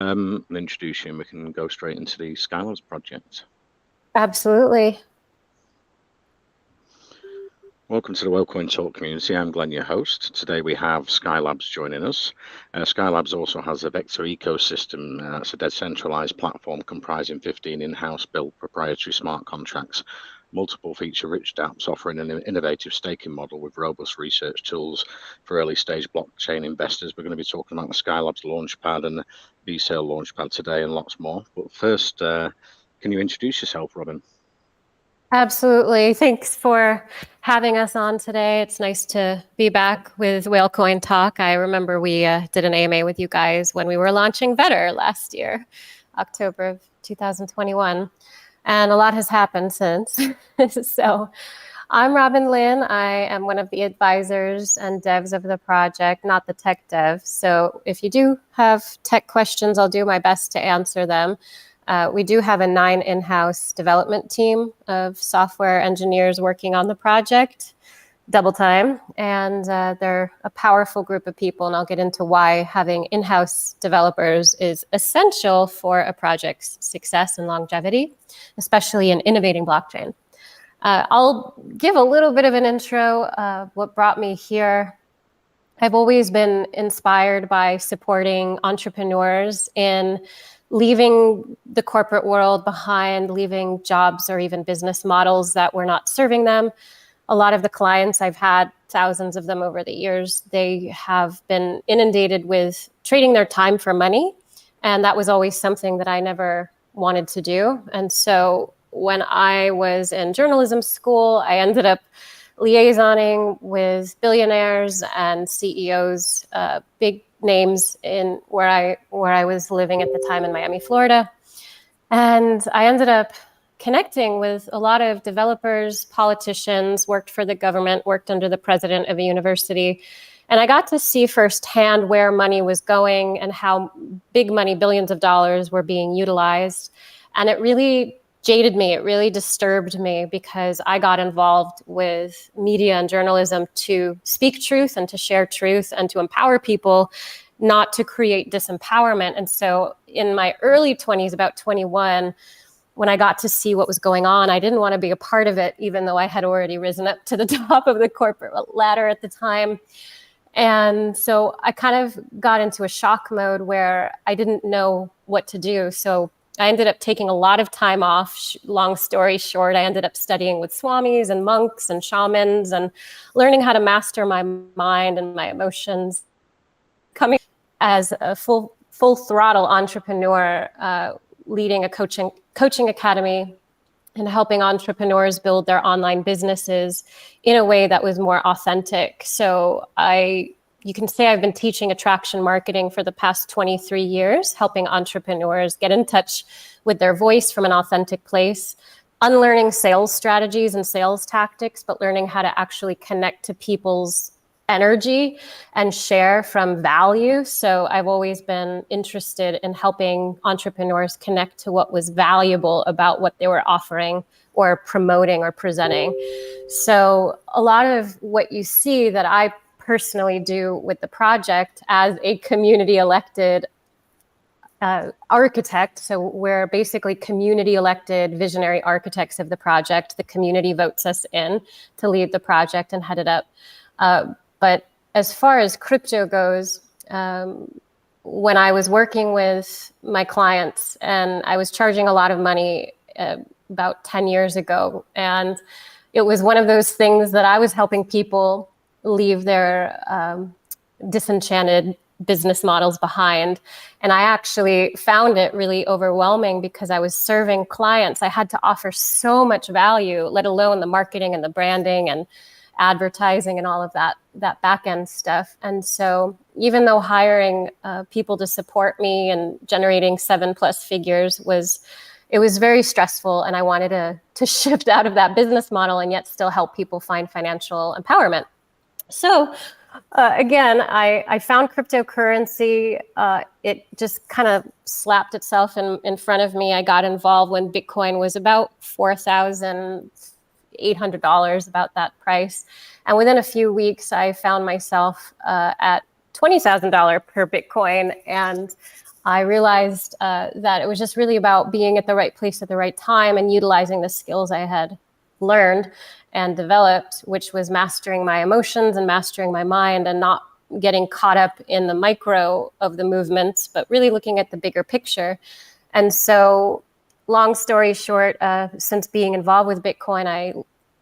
and introduce you, and we can go straight into the Skylabs project. Absolutely. Welcome to the WellCoin Talk community. I'm Glenn, your host. Today we have Skylabs joining us. Skylabs also has a vector ecosystem. It's a decentralized platform comprising 15 in-house built proprietary smart contracts, multiple feature-rich dApps offering an innovative staking model with robust research tools for early-stage blockchain investors. We're going to be talking about the Skylabs Launchpad and the V-Sale Launchpad today and lots more. But first, can you introduce yourself, Robin? Absolutely. Thanks for having us on today. It's nice to be back with WhaleCoin Talk. I remember we did an AMA with you guys when we were launching Vetter last year, October of 2021. And a lot has happened since. So I'm Robin Lin. I am one of the advisors and devs of the project, not the tech dev. So if you do have tech questions, I'll do my best to answer them. We do have a 9 in-house development team of software engineers working on the project, double time, and they're a powerful group of people, and I'll get into why having in-house developers is essential for a project's success and longevity, especially in innovating blockchain. I'll give a little bit of an intro of what brought me here. I've always been inspired by supporting entrepreneurs in leaving the corporate world behind, leaving jobs or even business models that were not serving them. A lot of the clients I've had, thousands of them over the years, they have been inundated with trading their time for money. And that was always something that I never wanted to do. And so when I was in journalism school, I ended up liaisoning with billionaires and CEOs, big names in where I was living at the time in Miami, Florida. And I ended up connecting with a lot of developers, politicians, worked for the government, worked under the president of a university. And I got to see firsthand where money was going and how big money, billions of dollars, were being utilized. And it really jaded me. It really disturbed me because I got involved with media and journalism to speak truth and to share truth and to empower people, not to create disempowerment. And so in my early 20s, about 21, when I got to see what was going on, I didn't want to be a part of it, even though I had already risen up to the top of the corporate ladder at the time. And so I kind of got into a shock mode where I didn't know what to do. So I ended up taking a lot of time off. Long story short, I ended up studying with swamis and monks and shamans and learning how to master my mind and my emotions. Coming as a full throttle entrepreneur, leading a coaching academy and helping entrepreneurs build their online businesses in a way that was more authentic. So you can say I've been teaching attraction marketing for the past 23 years, helping entrepreneurs get in touch with their voice from an authentic place, unlearning sales strategies and sales tactics, but learning how to actually connect to people's energy and share from value. So I've always been interested in helping entrepreneurs connect to what was valuable about what they were offering or promoting or presenting. So a lot of what you see that I personally do with the project as a community elected architect. So we're basically community elected visionary architects of the project. The community votes us in to lead the project and head it up. But as far as crypto goes, when I was working with my clients and I was charging a lot of money about 10 years ago, and it was one of those things that I was helping people leave their disenchanted business models behind. And I actually found it really overwhelming because I was serving clients. I had to offer so much value, let alone the marketing and the branding and advertising and all of that back end stuff. And so even though hiring people to support me and generating 7+ figures was very stressful, and I wanted to shift out of that business model and yet still help people find financial empowerment. So again, I found cryptocurrency. It just kind of slapped itself in front of me. I got involved when Bitcoin was about $4,800, about that price. And within a few weeks, I found myself at $20,000 per Bitcoin. And I realized that it was just really about being at the right place at the right time and utilizing the skills I had learned and developed, which was mastering my emotions and mastering my mind and not getting caught up in the micro of the movements, but really looking at the bigger picture. And so, long story short, since being involved with Bitcoin, I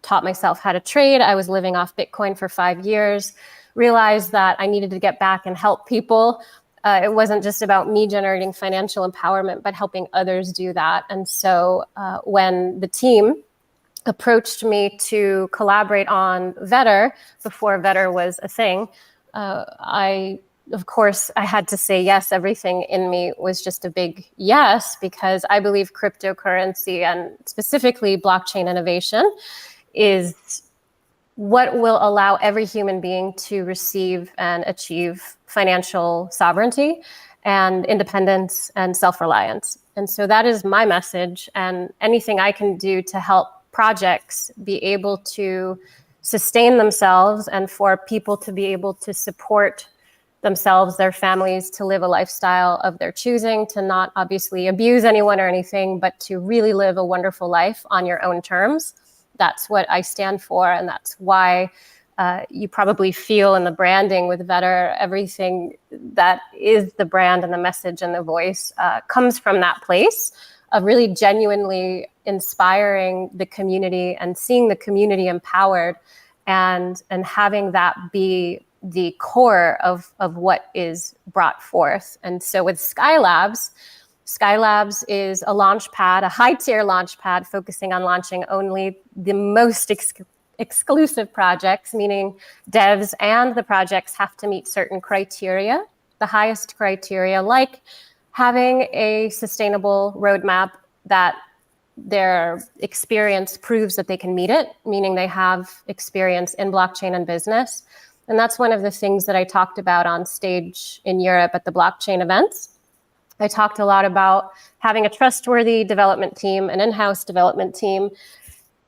taught myself how to trade. I was living off Bitcoin for 5 years, realized that I needed to get back and help people. It wasn't just about me generating financial empowerment, but helping others do that. And so when the team approached me to collaborate on Vetter before Vetter was a thing, of course, I had to say yes. Everything in me was just a big yes, because I believe cryptocurrency and specifically blockchain innovation is what will allow every human being to receive and achieve financial sovereignty and independence and self-reliance. And so that is my message, and anything I can do to help projects be able to sustain themselves and for people to be able to support themselves, their families, to live a lifestyle of their choosing, to not obviously abuse anyone or anything, but to really live a wonderful life on your own terms. That's what I stand for, and that's why you probably feel in the branding with Vetter, everything that is the brand and the message and the voice comes from that place of really genuinely inspiring the community and seeing the community empowered, and having that be the core of what is brought forth. And so with Skylabs is a launchpad, a high-tier launchpad focusing on launching only the most exclusive projects, meaning devs and the projects have to meet certain criteria, the highest criteria, like having a sustainable roadmap that their experience proves that they can meet it, meaning they have experience in blockchain and business. And that's one of the things that I talked about on stage in Europe at the blockchain events. I talked a lot about having a trustworthy development team, an in-house development team,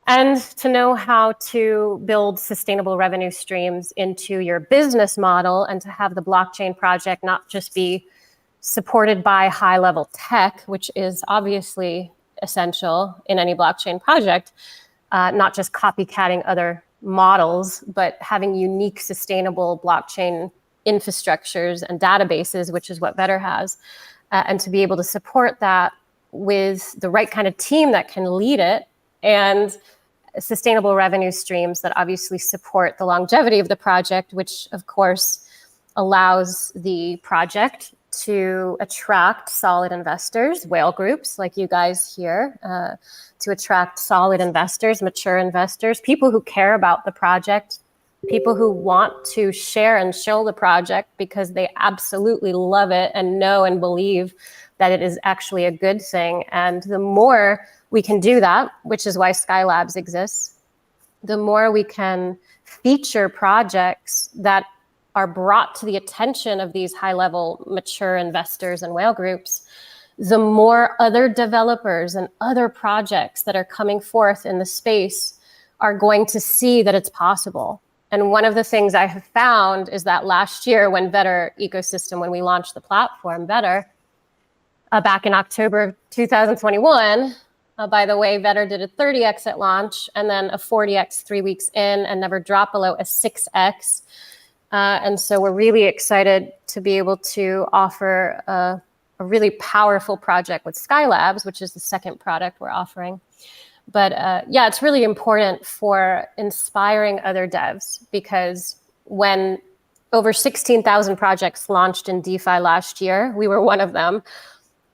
and to know how to build sustainable revenue streams into your business model, and to have the blockchain project not just be supported by high-level tech, which is obviously essential in any blockchain project, not just copycatting other models, but having unique, sustainable blockchain infrastructures and databases, which is what Vetter has, and to be able to support that with the right kind of team that can lead it, and sustainable revenue streams that obviously support the longevity of the project, which of course allows the project to attract solid investors, whale groups like you guys here, to attract solid investors, mature investors, people who care about the project, people who want to share and show the project because they absolutely love it and know and believe that it is actually a good thing. And the more we can do that, which is why Skylabs exists, the more we can feature projects that are brought to the attention of these high-level mature investors and whale groups, the more other developers and other projects that are coming forth in the space are going to see that it's possible. And one of the things I have found is that last year when Vetter ecosystem, when we launched the platform Vetter, back in October 2021, by the way, Vetter did a 30x at launch and then a 40x 3 weeks in and never dropped below a 6x. And so we're really excited to be able to offer a really powerful project with Skylabs, which is the second product we're offering. But yeah, it's really important for inspiring other devs, because when over 16,000 projects launched in DeFi last year, we were one of them.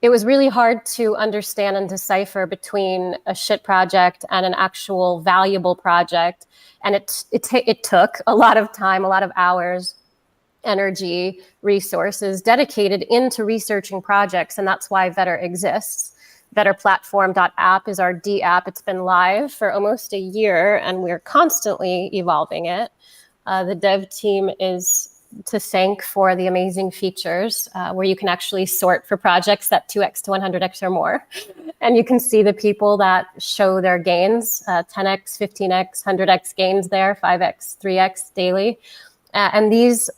It was really hard to understand and decipher between a shit project and an actual valuable project. And it took a lot of time, a lot of hours, energy, resources dedicated into researching projects. And that's why Vetter exists. VetterPlatform.app is our D app. It's been live for almost a year, and we're constantly evolving it. The dev team is to thank for the amazing features where you can actually sort for projects that 2x to 100x or more. And you can see the people that show their gains, 10x, 15x, 100x gains there, 5x, 3x daily. And this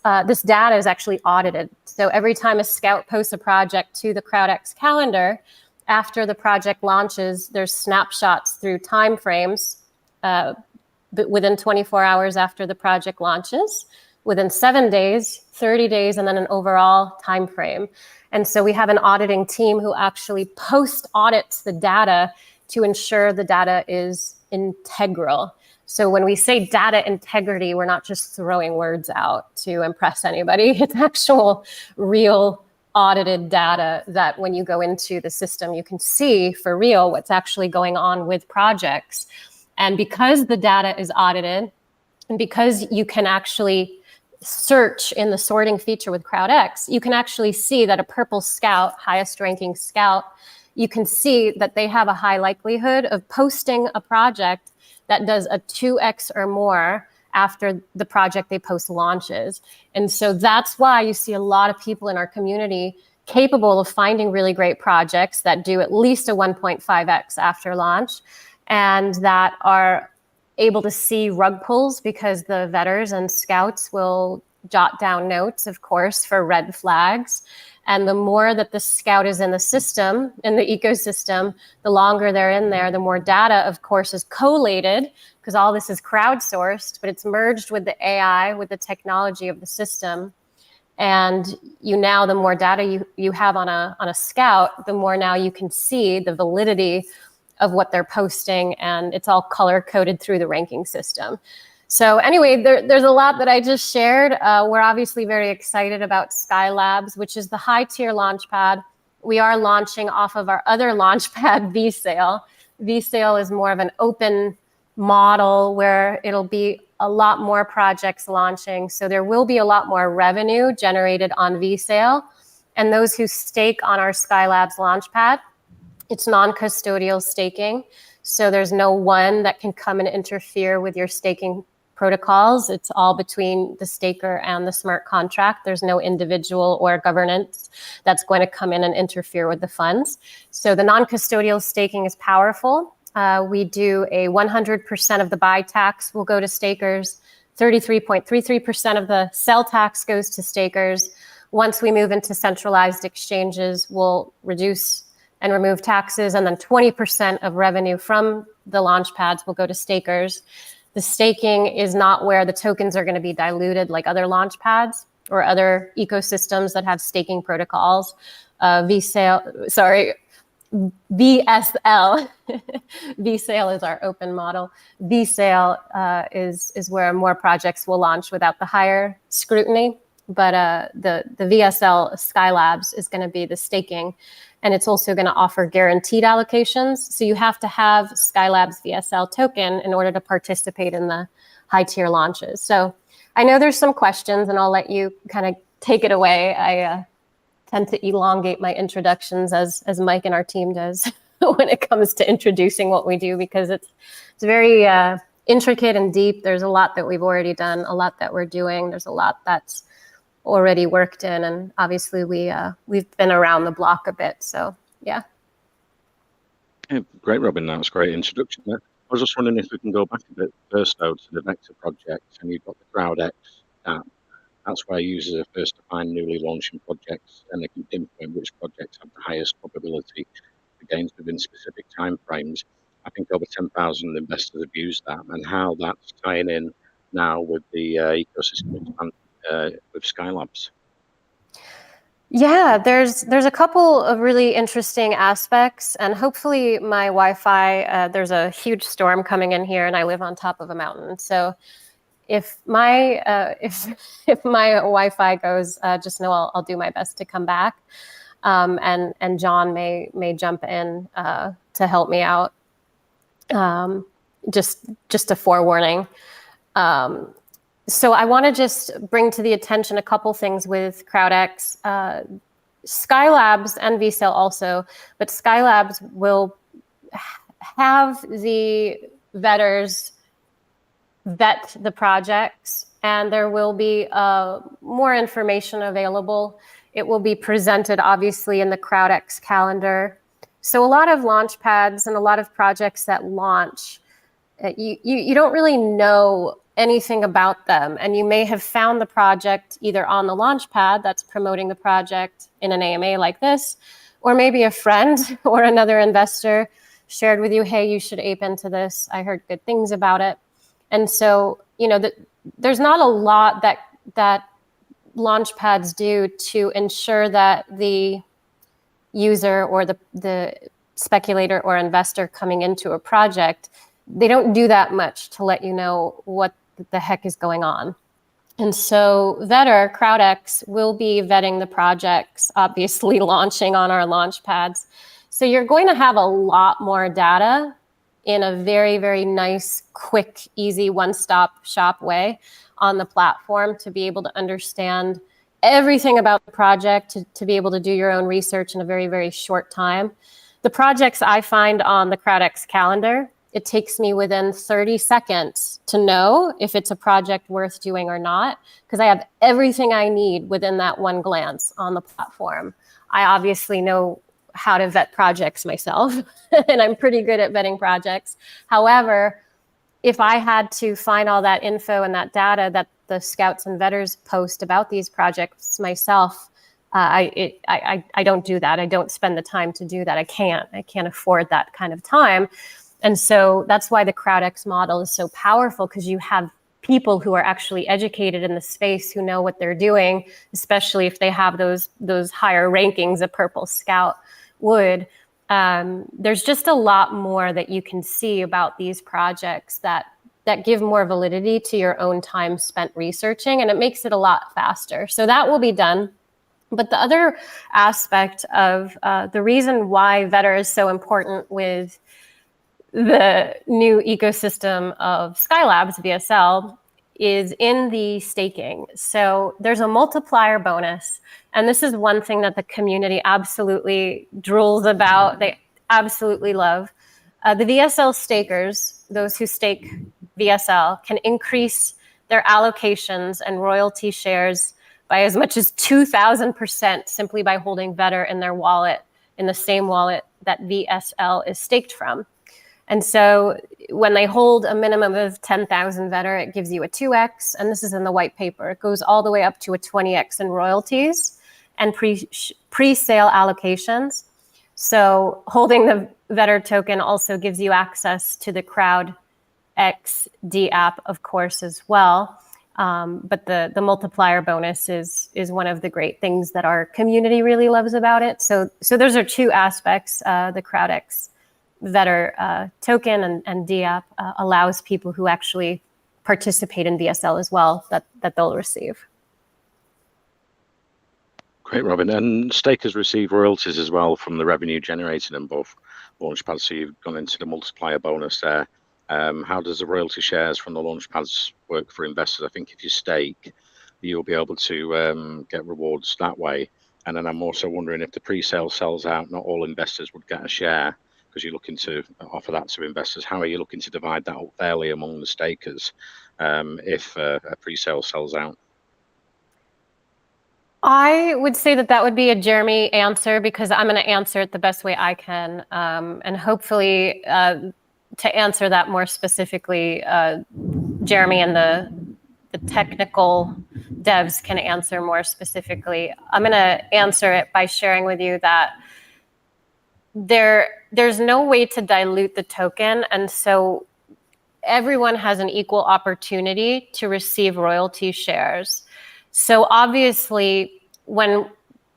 data is actually audited. So every time a scout posts a project to the CrowdX calendar, after the project launches, there's snapshots through timeframes within 24 hours after the project launches, within 7 days, 30 days, and then an overall time frame. And so we have an auditing team who actually post-audits the data to ensure the data is integral. So when we say data integrity, we're not just throwing words out to impress anybody. It's actual, real audited data that when you go into the system, you can see for real what's actually going on with projects. And because the data is audited, and because you can actually search in the sorting feature with CrowdX, you can actually see that a purple scout, highest ranking scout, you can see that they have a high likelihood of posting a project that does a 2x or more after the project they post launches. And so that's why you see a lot of people in our community capable of finding really great projects that do at least a 1.5x after launch, and that are able to see rug pulls because the vetters and scouts will jot down notes, of course, for red flags. And the more that the scout is in the system, in the ecosystem, the longer they're in there, the more data, of course, is collated, because all this is crowdsourced, but it's merged with the AI, with the technology of the system. And the more data you have on a scout, the more now you can see the validity of what they're posting, and it's all color coded through the ranking system. So anyway, there's a lot that I just shared. We're obviously very excited about Skylabs, which is the high tier Launchpad. We are launching off of our other Launchpad, vSale. vSale is more of an open model where it'll be a lot more projects launching. So there will be a lot more revenue generated on vSale. And those who stake on our Skylabs Launchpad, it's non-custodial staking. So there's no one that can come and interfere with your staking protocols. It's all between the staker and the smart contract. There's no individual or governance that's going to come in and interfere with the funds. So the non-custodial staking is powerful. We do a 100% of the buy tax will go to stakers. 33.33% of the sell tax goes to stakers. Once we move into centralized exchanges, we'll reduce and remove taxes, and then 20% of revenue from the launch pads will go to stakers. The staking is not where the tokens are going to be diluted like other launch pads or other ecosystems that have staking protocols. VSale is our open model. VSale is where more projects will launch without the higher scrutiny. But the VSL Skylabs is going to be the staking, and it's also going to offer guaranteed allocations. So you have to have Skylabs VSL token in order to participate in the high tier launches. So I know there's some questions, and I'll let you kind of take it away. I tend to elongate my introductions as Mike and our team does when it comes to introducing what we do, because it's very intricate and deep. There's a lot that we've already done, a lot that we're doing. There's a lot that's already worked in, and obviously we've been around the block a bit. So yeah. Great, Robin. That was a great introduction there. I was just wondering if we can go back a bit first though to the Vector project, and you've got the CrowdX app. That's where users are first to find newly launching projects, and they can pinpoint which projects have the highest probability for gains within specific timeframes. I think over 10,000 investors have used that, and how that's tying in now with the ecosystem expansion with Skylabs. Yeah, there's a couple of really interesting aspects, and hopefully my Wi-Fi, there's a huge storm coming in here, and I live on top of a mountain. So if my if my Wi-Fi goes, just know I'll do my best to come back, and John may jump in to help me out. Just a forewarning. So I want to just bring to the attention a couple things with CrowdX, Skylabs and vSale also, but Skylabs will have the vetters vet the projects, and there will be more information available. It will be presented obviously in the CrowdX calendar. So a lot of launch pads and a lot of projects that launch, you don't really know anything about them. And you may have found the project either on the Launchpad that's promoting the project in an AMA like this, or maybe a friend or another investor shared with you, hey, you should ape into this. I heard good things about it. And so, there's not a lot that Launchpads do to ensure that the user or the speculator or investor coming into a project, they don't do that much to let you know what the heck is going on. And so CrowdX will be vetting the projects, obviously launching on our Launchpads. So you're going to have a lot more data in a very, very nice, quick, easy, one-stop shop way on the platform to be able to understand everything about the project, to be able to do your own research in a very, very short time. The projects I find on the CrowdX calendar, it takes me within 30 seconds to know if it's a project worth doing or not, because I have everything I need within that one glance on the platform. I obviously know how to vet projects myself, and I'm pretty good at vetting projects. However, if I had to find all that info and that data that the scouts and vetters post about these projects myself, I don't do that. I don't spend the time to do that. I can't afford that kind of time. And so that's why the CrowdX model is so powerful, because you have people who are actually educated in the space who know what they're doing, especially if they have those higher rankings a Purple Scout would. There's just a lot more that you can see about these projects that give more validity to your own time spent researching, and it makes it a lot faster. So that will be done. But the other aspect of the reason why Vetter is so important with the new ecosystem of Skylabs VSL is in the staking. So there's a multiplier bonus. And this is one thing that the community absolutely drools about. They absolutely love. The VSL stakers, those who stake VSL, can increase their allocations and royalty shares by as much as 2,000% simply by holding Vetter in their wallet, in the same wallet that VSL is staked from. And so when they hold a minimum of 10,000 Vetter, it gives you a 2x, and this is in the white paper. It goes all the way up to a 20x in royalties and pre-sale allocations. So holding the Vetter token also gives you access to the CrowdX D app, of course, as well. But the multiplier bonus is one of the great things that our community really loves about it. So those are two aspects. The CrowdX Vetter token and D app allows people who actually participate in VSL as well that they'll receive. Great, Robin. And stakers receive royalties as well from the revenue generated in both Launchpads. So you've gone into the multiplier bonus there. How does the royalty shares from the Launchpads work for investors? I think if you stake, you'll be able to get rewards that way. And then I'm also wondering if the pre-sale sells out, not all investors would get a share, because you're looking to offer that to investors. How are you looking to divide that up fairly among the stakers if a pre-sale sells out? I would say that would be a Jeremy answer, because I'm going to answer it the best way I can. And hopefully to answer that more specifically, Jeremy and the technical devs can answer more specifically. I'm going to answer it by sharing with you that there's no way to dilute the token, and so everyone has an equal opportunity to receive royalty shares. So obviously, when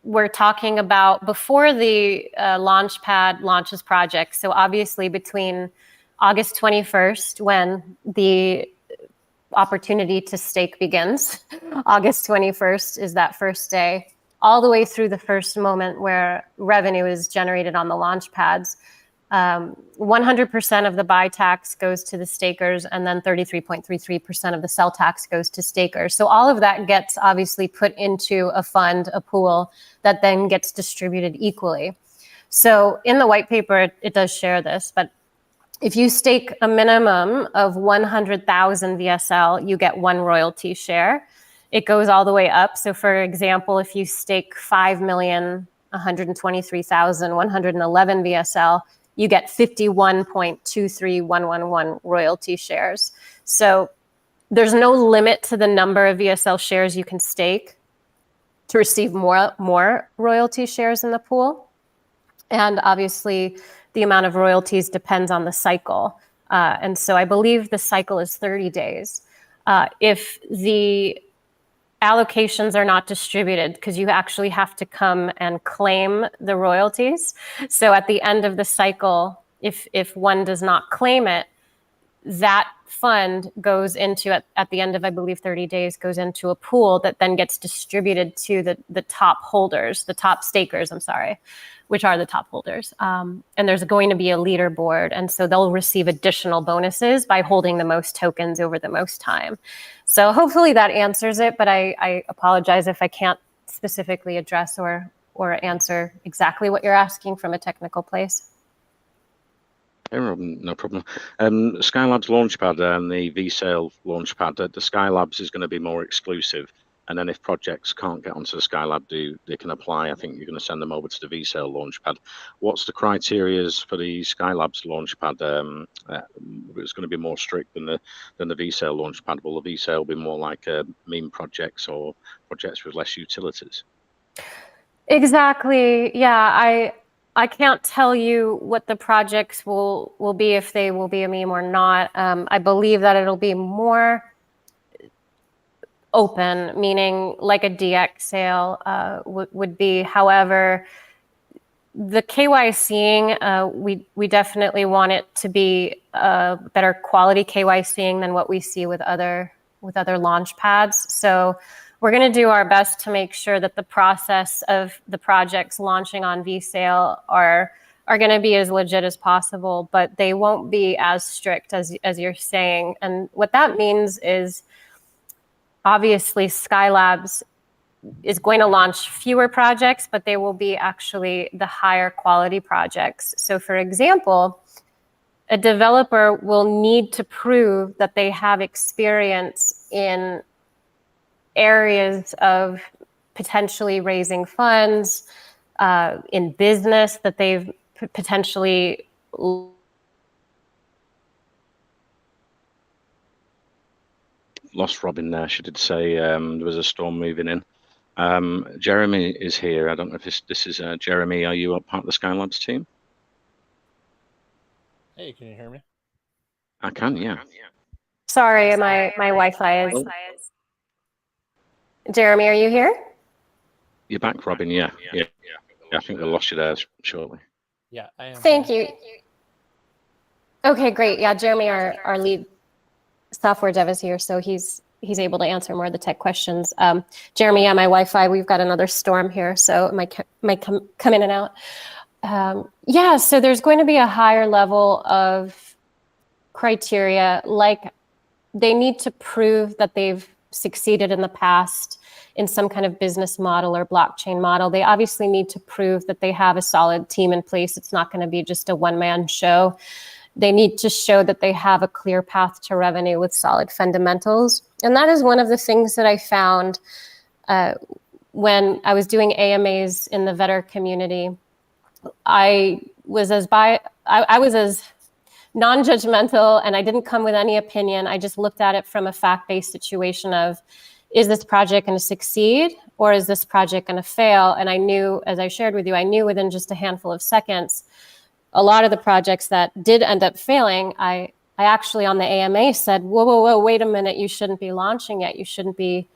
we're talking about before the Launchpad launches projects, so obviously between August 21st, when the opportunity to stake begins, August 21st is that first day, all the way through the first moment where revenue is generated on the Launchpads, 100% of the buy tax goes to the stakers, and then 33.33% of the sell tax goes to stakers. So all of that gets obviously put into a fund, a pool, that then gets distributed equally. So in the white paper, it does share this, but if you stake a minimum of 100,000 VSL, you get one royalty share. It goes all the way up. So for example, if you stake 5,123,111 VSL, you get 51.23111 royalty shares. So There's no limit to the number of VSL shares you can stake to receive more royalty shares in the pool. And obviously, the amount of royalties depends on the cycle. And so I believe the cycle is 30 days. If the allocations are not distributed, because you actually have to come and claim the royalties. So at the end of the cycle, if one does not claim it, that fund goes into, at the end of, I believe, 30 days, goes into a pool that then gets distributed to the top holders, the top stakers, which are the top holders. And there's going to be a leaderboard. And so they'll receive additional bonuses by holding the most tokens over the most time. So hopefully that answers it, but I apologize if I can't specifically address or answer exactly what you're asking from a technical place. No problem. Skylabs Launchpad and the VSale Launchpad, the Skylabs is going to be more exclusive. And then if projects can't get onto the Skylab, they can apply. I think you're going to send them over to the VSale Launchpad. What's the criterias for the Skylabs Launchpad? It's going to be more strict than the VSale Launchpad. Will the VSale be more like meme projects or projects with less utilities? Exactly. Yeah, I can't tell you what the projects will be, if they will be a meme or not. I believe that it'll be more open, meaning like a DX sale would be. However, the KYCing, we definitely want it to be better quality KYCing than what we see with other launch pads. So we're going to do our best to make sure that the process of the projects launching on VSale are going to be as legit as possible, but they won't be as strict as you're saying. And what that means is, obviously, Skylabs is going to launch fewer projects, but they will be actually the higher quality projects. So for example, a developer will need to prove that they have experience in areas of potentially raising funds, in business that they've potentially lost Robin there. She did say there was a storm moving in. Jeremy is here. I don't know if this is Jeremy. Are you a part of the Skylabs team? Hey, can you hear me? I can, yeah. Sorry, my Wi-Fi is. Jeremy, are you here? You're back, Robin. Yeah. I think we lost you there shortly. Yeah, I am. Thank you. Okay, great. Yeah, Jeremy, our lead software dev is here, so he's able to answer more of the tech questions. Jeremy, yeah, my Wi-Fi, we've got another storm here, so it might come in and out. Yeah, so there's going to be a higher level of criteria, like they need to prove that they've succeeded in the past in some kind of business model or blockchain model. They obviously need to prove that they have a solid team in place. It's not going to be just a one-man show. They need to show that they have a clear path to revenue with solid fundamentals. And that is one of the things that I found when I was doing AMAs in the Vetter community. I was as non-judgmental, and I didn't come with any opinion. I just looked at it from a fact-based situation of, is this project going to succeed or is this project going to fail? And I knew, as I shared with you, I knew within just a handful of seconds, a lot of the projects that did end up failing, I actually on the AMA said, whoa, wait a minute, you shouldn't be launching yet. You shouldn't be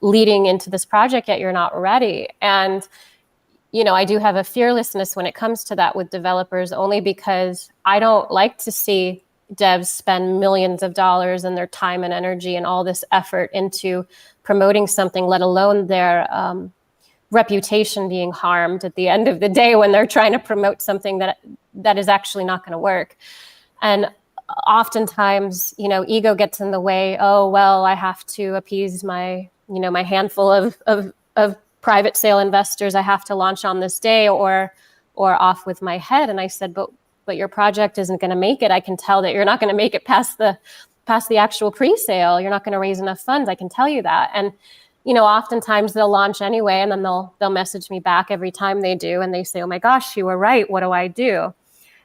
leading into this project yet. You're not ready. And I do have a fearlessness when it comes to that with developers, only because I don't like to see devs spend millions of dollars and their time and energy and all this effort into promoting something, let alone their reputation being harmed at the end of the day when they're trying to promote something that is actually not going to work. And oftentimes, ego gets in the way. Oh, well, I have to appease my handful of private sale investors. I have to launch on this day or off with my head. And I said, but your project isn't going to make it. I can tell that you're not going to make it past the actual pre-sale. You're not going to raise enough funds. I can tell you that. And oftentimes they'll launch anyway, and then they'll message me back every time they do, and they say, "Oh my gosh, you were right. What do I do?"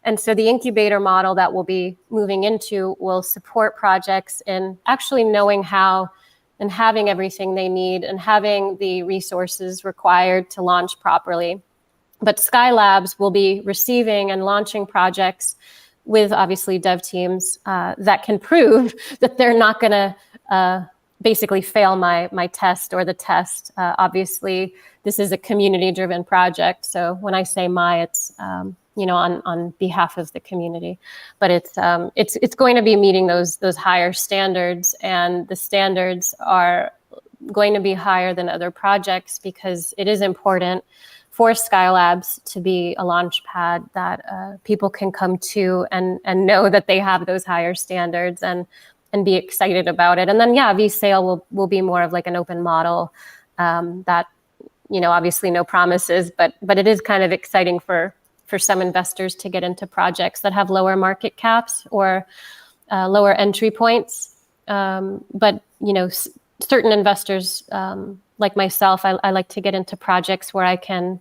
And so the incubator model that we'll be moving into will support projects in actually knowing how and having everything they need and having the resources required to launch properly. But Skylabs will be receiving and launching projects with obviously dev teams that can prove that they're not going to basically fail my test or the test. Obviously, this is a community-driven project. So when I say it's on behalf of the community, but it's going to be meeting those higher standards, and the standards are going to be higher than other projects because it is important for Skylabs to be a launch pad that people can come to and know that they have those higher standards and be excited about it. And then, vSale will be more of like an open model that, obviously no promises, but it is kind of exciting for some investors to get into projects that have lower market caps or lower entry points. But, certain investors like myself, I like to get into projects where I can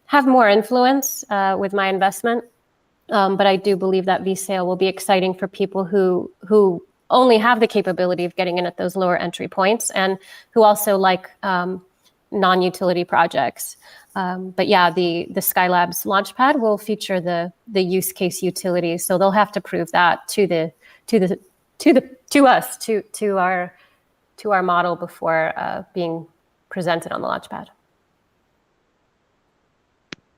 have more influence with my investment. But I do believe that vSale will be exciting for people who only have the capability of getting in at those lower entry points and who also like non-utility projects. But the Skylabs Launchpad will feature the use case utility, so they'll have to prove that to our model before being presented on the Launchpad.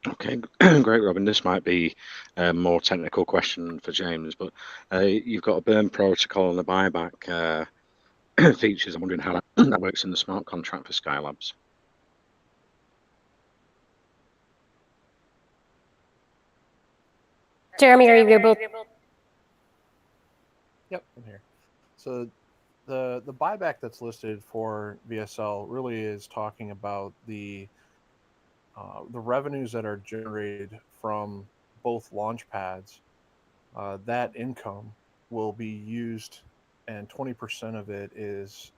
Okay, great, Robin. This might be a more technical question for James, but you've got a burn protocol and a buyback features. I'm wondering how that works in the smart contract for Skylabs. Jeremy, are you able? Yep, I'm here. So the buyback that's listed for VSL really is talking about the revenues that are generated from both launch pads. That income will be used, and 20% of it is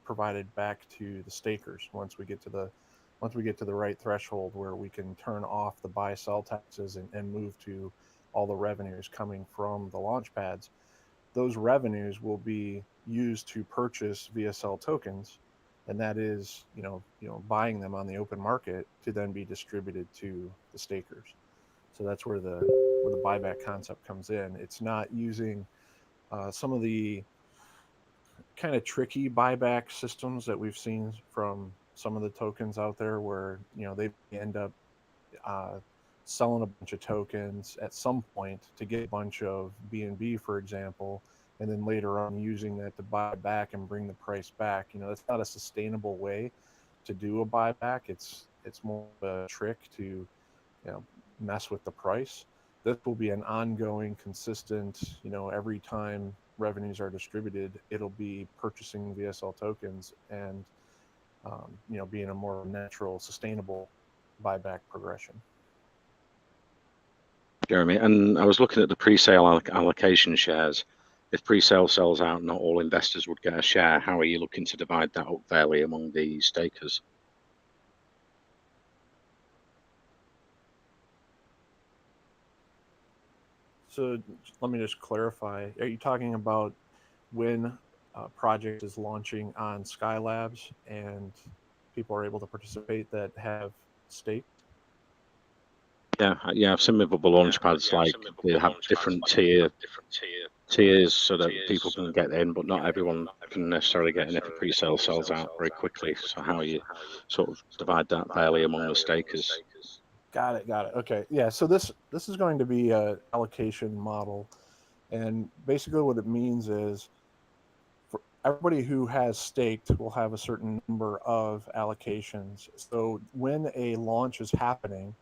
provided back to the stakers once we get to the right threshold where we can turn off the buy sell taxes and move to all the revenues coming from the launch pads. Those revenues will be used to purchase VSL tokens, and that is buying them on the open market to then be distributed to the stakers. So that's where the buyback concept comes in. It's not using some of the kind of tricky buyback systems that we've seen from some of the tokens out there, where they end up selling a bunch of tokens at some point to get a bunch of BNB, for example, and then later on using that to buy back and bring the price back. That's not a sustainable way to do a buyback. It's more of a trick to mess with the price. This will be an ongoing, consistent, every time revenues are distributed, it'll be purchasing VSL tokens and being a more natural, sustainable buyback progression. Jeremy, and I was looking at the pre-sale allocation shares. If pre-sale sells out, not all investors would get a share. How are you looking to divide that up fairly among the stakers? So let me just clarify. Are you talking about when a project is launching on Skylabs and people are able to participate that have stake? Yeah, I've seen movable launch pads like they have different tiers so that people can get in, but not everyone can necessarily get in if a pre-sale sells out very quickly. So how you sort of divide that fairly among the stakers? Got it. Okay. Yeah. So this is going to be a allocation model, and basically what it means is for everybody who has staked will have a certain number of allocations. So when a launch is happening,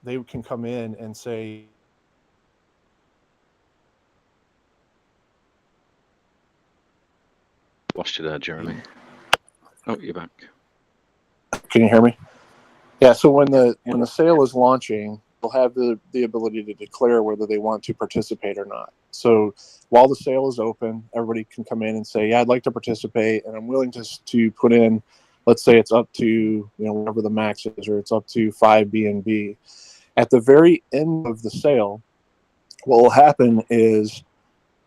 they can come in and say, Lost you there, Jeremy. Oh, you're back. Can you hear me? Yeah. So when the sale is launching, they'll have the ability to declare whether they want to participate or not. So while the sale is open, everybody can come in and say, yeah, I'd like to participate, and I'm willing to put in, let's say it's up to whatever the max is, or it's up to 5 BNB. At the very end of the sale, what will happen is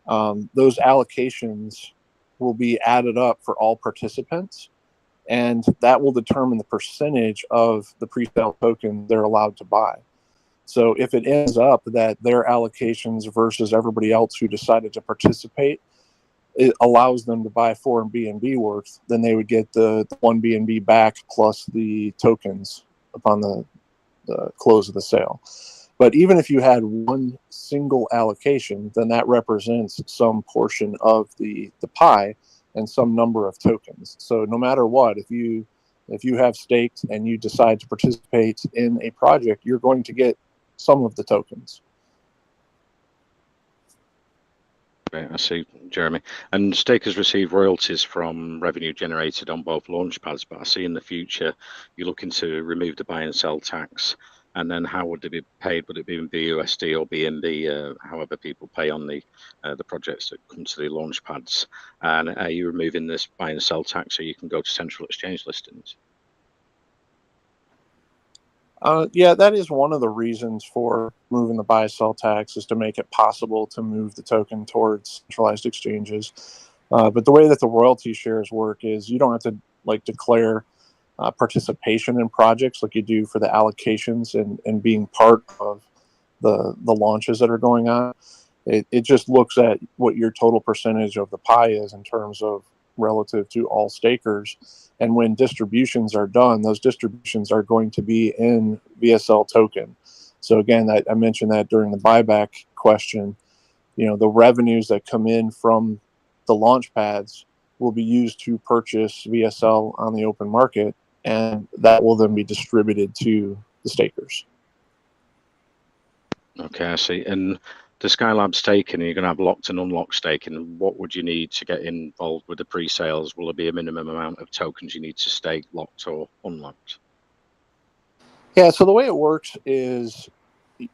those allocations will be added up for all participants, and that will determine the percentage of the pre-sale token they're allowed to buy. So if it ends up that their allocations versus everybody else who decided to participate, it allows them to buy 4 BNB worth, then they would get the 1 BNB back plus the tokens upon the close of the sale. But even if you had one single allocation, then that represents some portion of the pie and some number of tokens. So no matter what, if you have staked and you decide to participate in a project, you're going to get some of the tokens. Okay, I see, Jeremy. And stakers receive royalties from revenue generated on both launchpads, but I see in the future you're looking to remove the buy and sell tax. And then how would it be paid? Would it be in BUSD or BNB, however people pay on the projects that come to the launch pads? And are you removing this buy and sell tax so you can go to central exchange listings? Yeah, that is one of the reasons for moving the buy-sell tax, is to make it possible to move the token towards centralized exchanges. But the way that the royalty shares work is you don't have to declare participation in projects like you do for the allocations and being part of the launches that are going on. It just looks at what your total percentage of the pie is in terms of relative to all stakers. And when distributions are done, those distributions are going to be in VSL token. So again, I mentioned that during the buyback question, the revenues that come in from the launch pads will be used to purchase VSL on the open market, and that will then be distributed to the stakers. Okay, I see. And the Skylabs staking, you're going to have locked and unlocked staking. What would you need to get involved with the pre-sales? Will there be a minimum amount of tokens you need to stake, locked or unlocked? Yeah, so the way it works is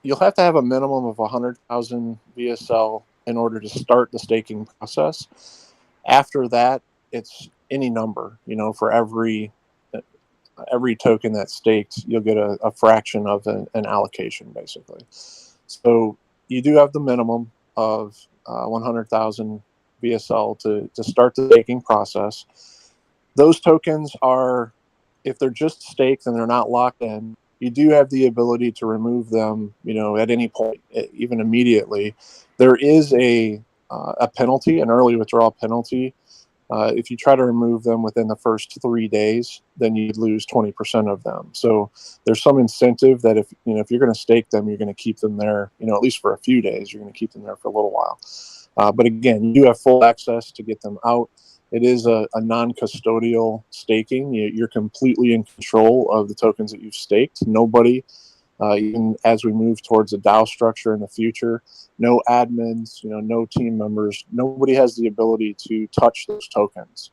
you'll have to have a minimum of 100,000 VSL in order to start the staking process. After that, it's any number. For every token that's staked, you'll get a fraction of an allocation, basically. So you do have the minimum of 100,000 VSL to start the staking process. Those tokens are, if they're just staked and they're not locked in, you do have the ability to remove them, at any point, even immediately. There is a penalty, an early withdrawal penalty. If you try to remove them within the first 3 days, then you'd lose 20% of them. So there's some incentive that if you're going to stake them, you're going to keep them there, at least for a few days. You're going to keep them there for a little while. But again, you do have full access to get them out. It is a non-custodial staking. You're completely in control of the tokens that you've staked. Nobody, even as we move towards a DAO structure in the future, no admins, no team members, nobody has the ability to touch those tokens.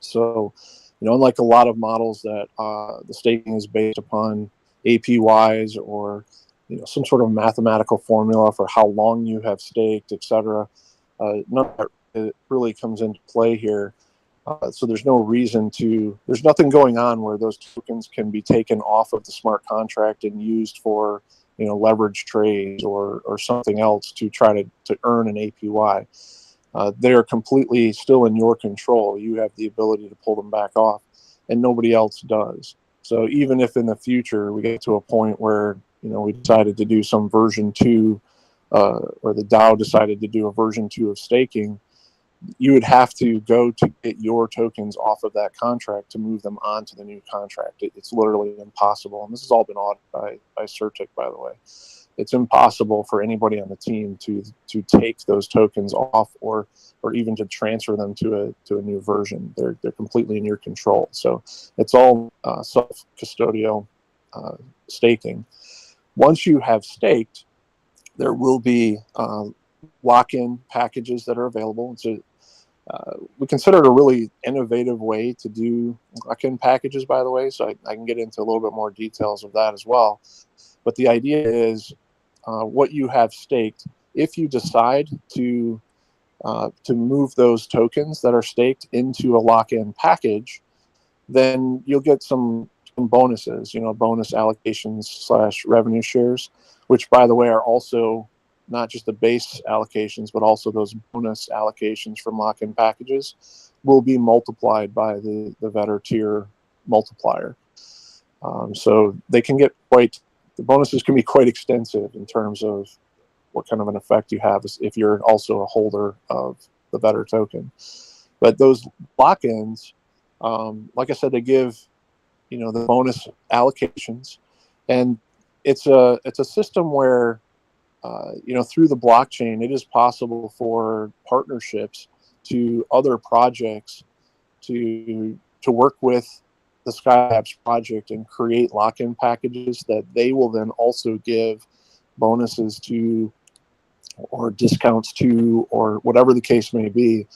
So, unlike a lot of models that the staking is based upon APYs or some sort of mathematical formula for how long you have staked, etc., none of that really comes into play here. So there's nothing going on where those tokens can be taken off of the smart contract and used for, leverage trades or something else to try to earn an APY. They are completely still in your control. You have the ability to pull them back off, and nobody else does. So even if in the future we get to a point where, we decided to do some version 2, or the DAO decided to do a version 2 of staking, you would have to go to get your tokens off of that contract to move them onto the new contract. It's literally impossible. And this has all been audited by Certic, by the way. It's impossible for anybody on the team to take those tokens off or even to transfer them to a new version. They're completely in your control. So it's all self-custodial staking. Once you have staked, there will be lock-in packages that are available. We consider it a really innovative way to do lock-in packages, by the way, so I can get into a little bit more details of that as well. But the idea is what you have staked, if you decide to move those tokens that are staked into a lock-in package, then you'll get some some bonuses, bonus allocations / revenue shares, which, by the way, are also not just the base allocations, but also those bonus allocations from lock-in packages will be multiplied by the Vetter tier multiplier. So they can get the bonuses can be quite extensive in terms of what kind of an effect you have if you're also a holder of the Vetter token. But those lock-ins, like I said, they give, the bonus allocations, and it's a system where, through the blockchain, it is possible for partnerships to other projects to work with the Skylabs project and create lock-in packages that they will then also give bonuses to, or discounts to, or whatever the case may be.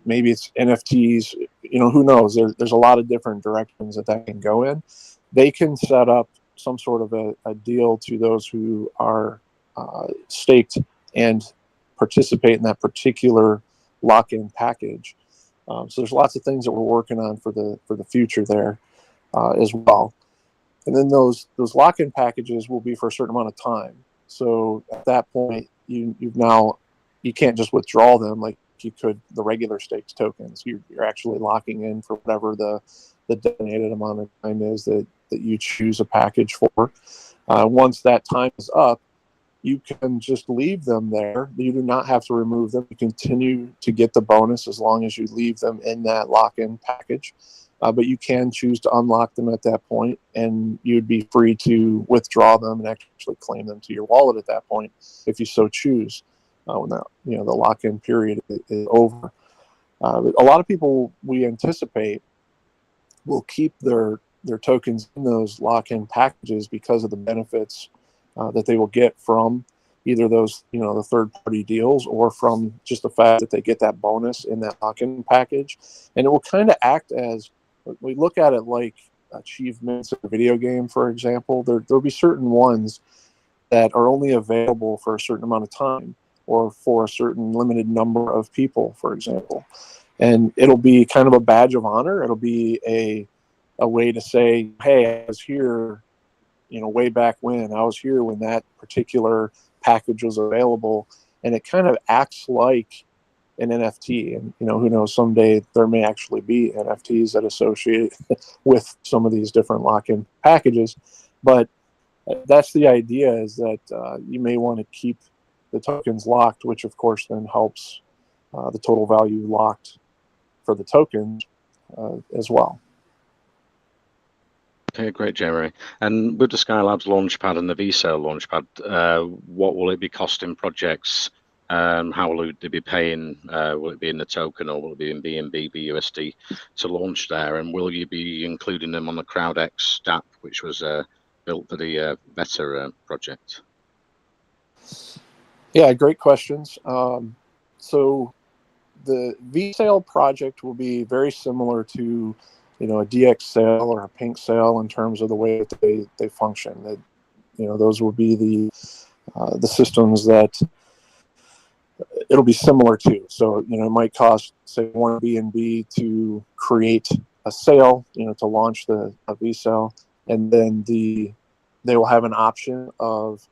Maybe it's NFTs, who knows? There's a lot of different directions that can go in. They can set up some sort of a deal to those who are staked and participate in that particular lock-in package. So there's lots of things that we're working on for the future there as well. And then those lock-in packages will be for a certain amount of time. So at that point, you can't just withdraw them like you could the regular stakes tokens. You're actually locking in for whatever the designated amount of time is that you choose a package for. Once that time is up, you can just leave them there. You do not have to remove them. You continue to get the bonus as long as you leave them in that lock-in package. But you can choose to unlock them at that point, and you'd be free to withdraw them and actually claim them to your wallet at that point if you so choose. When the lock-in period is over. But a lot of people, we anticipate, will keep their tokens in those lock-in packages because of the benefits that they will get from either those, the third-party deals, or from just the fact that they get that bonus in that lock-in package. And it will kind of act as, we look at it like achievements in a video game, for example. There'll be certain ones that are only available for a certain amount of time, or for a certain limited number of people, for example. And it'll be kind of a badge of honor. It'll be a way to say, hey, I was here, way back when. I was here when that particular package was available. And it kind of acts like an NFT. And, who knows, someday there may actually be NFTs that associate with some of these different lock-in packages. But that's the idea, is that you may want to keep the tokens locked, which of course then helps the total value locked for the tokens as well. Okay, great, Jeremy. And with the Skylabs Launchpad and the VSale Launchpad, what will it be costing projects? How will they be paying? Will it be in the token, or will it be in BNB, BUSD to launch there? And will you be including them on the CrowdX app, which was built for the Vetter project? Yeah, great questions. So the VSale project will be very similar to, a DX sale or a Pink sale in terms of the way that they function. That, those will be the systems that it'll be similar to. So, it might cost, say, one BNB to create a sale, to launch the VSale, and then they will have an option of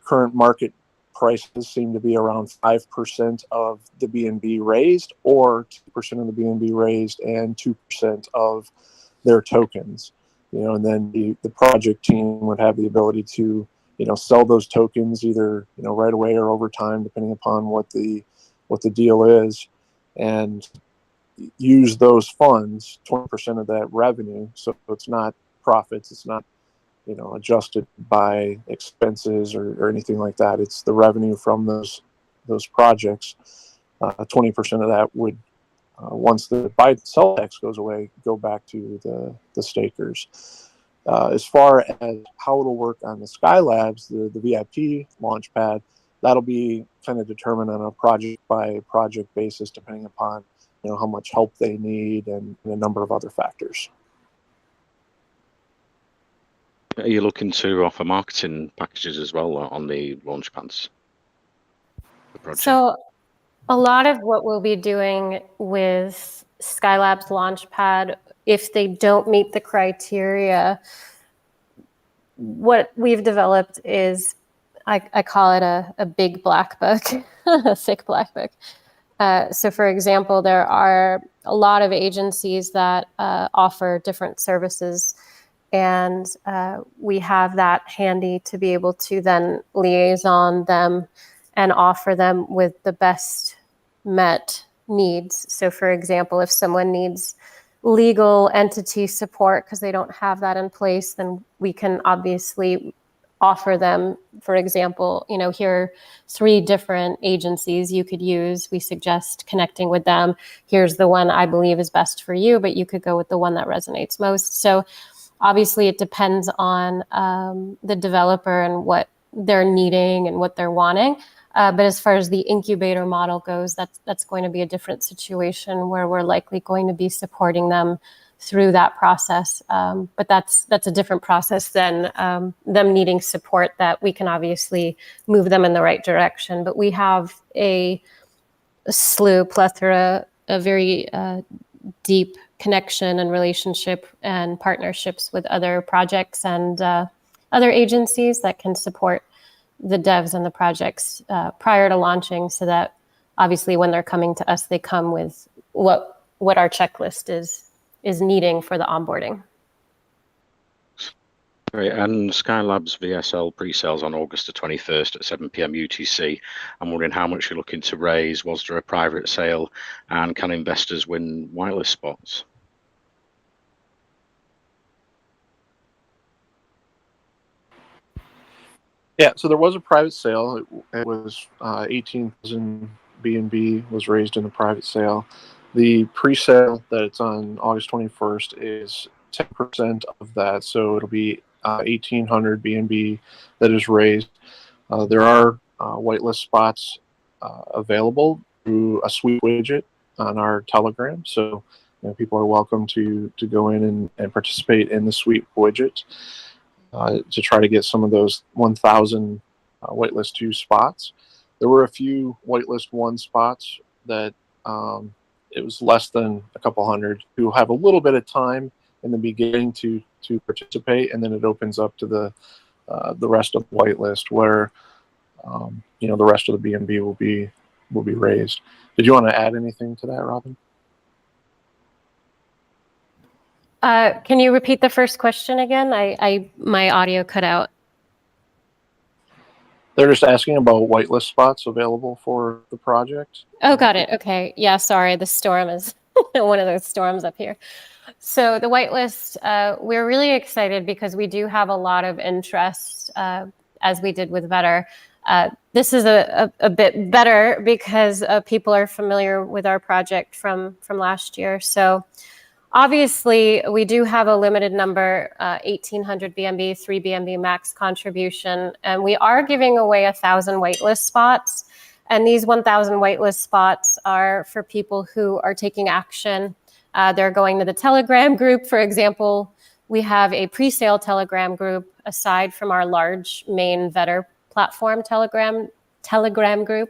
current market prices seem to be around 5% of the BNB raised, or 2% of the BNB raised and 2% of their tokens. And then the project team would have the ability to, sell those tokens either, right away or over time, depending upon what the deal is, and use those funds, 20% of that revenue. So it's not profits, it's not adjusted by expenses or anything like that. It's the revenue from those projects. 20% of that would, once the buy-sell tax goes away, go back to the stakers. As far as how it'll work on the Skylabs, the VIP Launchpad, that'll be kind of determined on a project-by-project basis, depending upon how much help they need and a number of other factors. Are you looking to offer marketing packages as well on the Launchpads? So a lot of what we'll be doing with Skylabs Launchpad, if they don't meet the criteria, what we've developed is, I call it a big black book, a thick black book. So for example, there are a lot of agencies that offer different services, and we have that handy to be able to then liaison them and offer them with the best met needs. So for example, if someone needs legal entity support because they don't have that in place, then we can obviously offer them, for example, here are 3 different agencies you could use. We suggest connecting with them. Here's the one I believe is best for you, but you could go with the one that resonates most. So obviously it depends on the developer and what they're needing and what they're wanting. But as far as the incubator model goes, that's going to be a different situation where we're likely going to be supporting them through that process. But that's a different process than them needing support that we can obviously move them in the right direction. But we have a plethora, a very deep connection and relationship and partnerships with other projects and other agencies that can support the devs and the projects prior to launching, so that obviously when they're coming to us, they come with what our checklist is needing for the onboarding. Great. And Skylabs VSL pre-sales on August the 21st at 7 p.m. UTC. I'm wondering how much you're looking to raise. Was there a private sale? And can investors win whitelist spots? Yeah, so there was a private sale. It was 18,000 BNB was raised in the private sale. The pre-sale that it's on August 21st is 10% of that, so it'll be 1,800 BNB that is raised. There are whitelist spots available through a sweep widget on our Telegram, so people are welcome to go in and participate in the sweep widget to try to get some of those 1,000 whitelist 2 spots. There were a few whitelist 1 spots that it was less than a couple hundred who have a little bit of time in the beginning to participate, and then it opens up to the rest of the whitelist where the rest of the BNB will be raised. Did you want to add anything to that, Robin? Can you repeat the first question again? My audio cut out. They're just asking about whitelist spots available for the project. Oh, got it. Okay. Yeah, sorry. The storm is one of those storms up here. So the whitelist, we're really excited because we do have a lot of interest, as we did with Vetter. This is a bit better because people are familiar with our project from last year. So obviously, we do have a limited number, 1,800 BNB, 3 BNB max contribution, and we are giving away 1,000 whitelist spots. And these 1,000 whitelist spots are for people who are taking action. They're going to the Telegram group, for example. We have a pre-sale Telegram group aside from our large main Vetter platform Telegram group.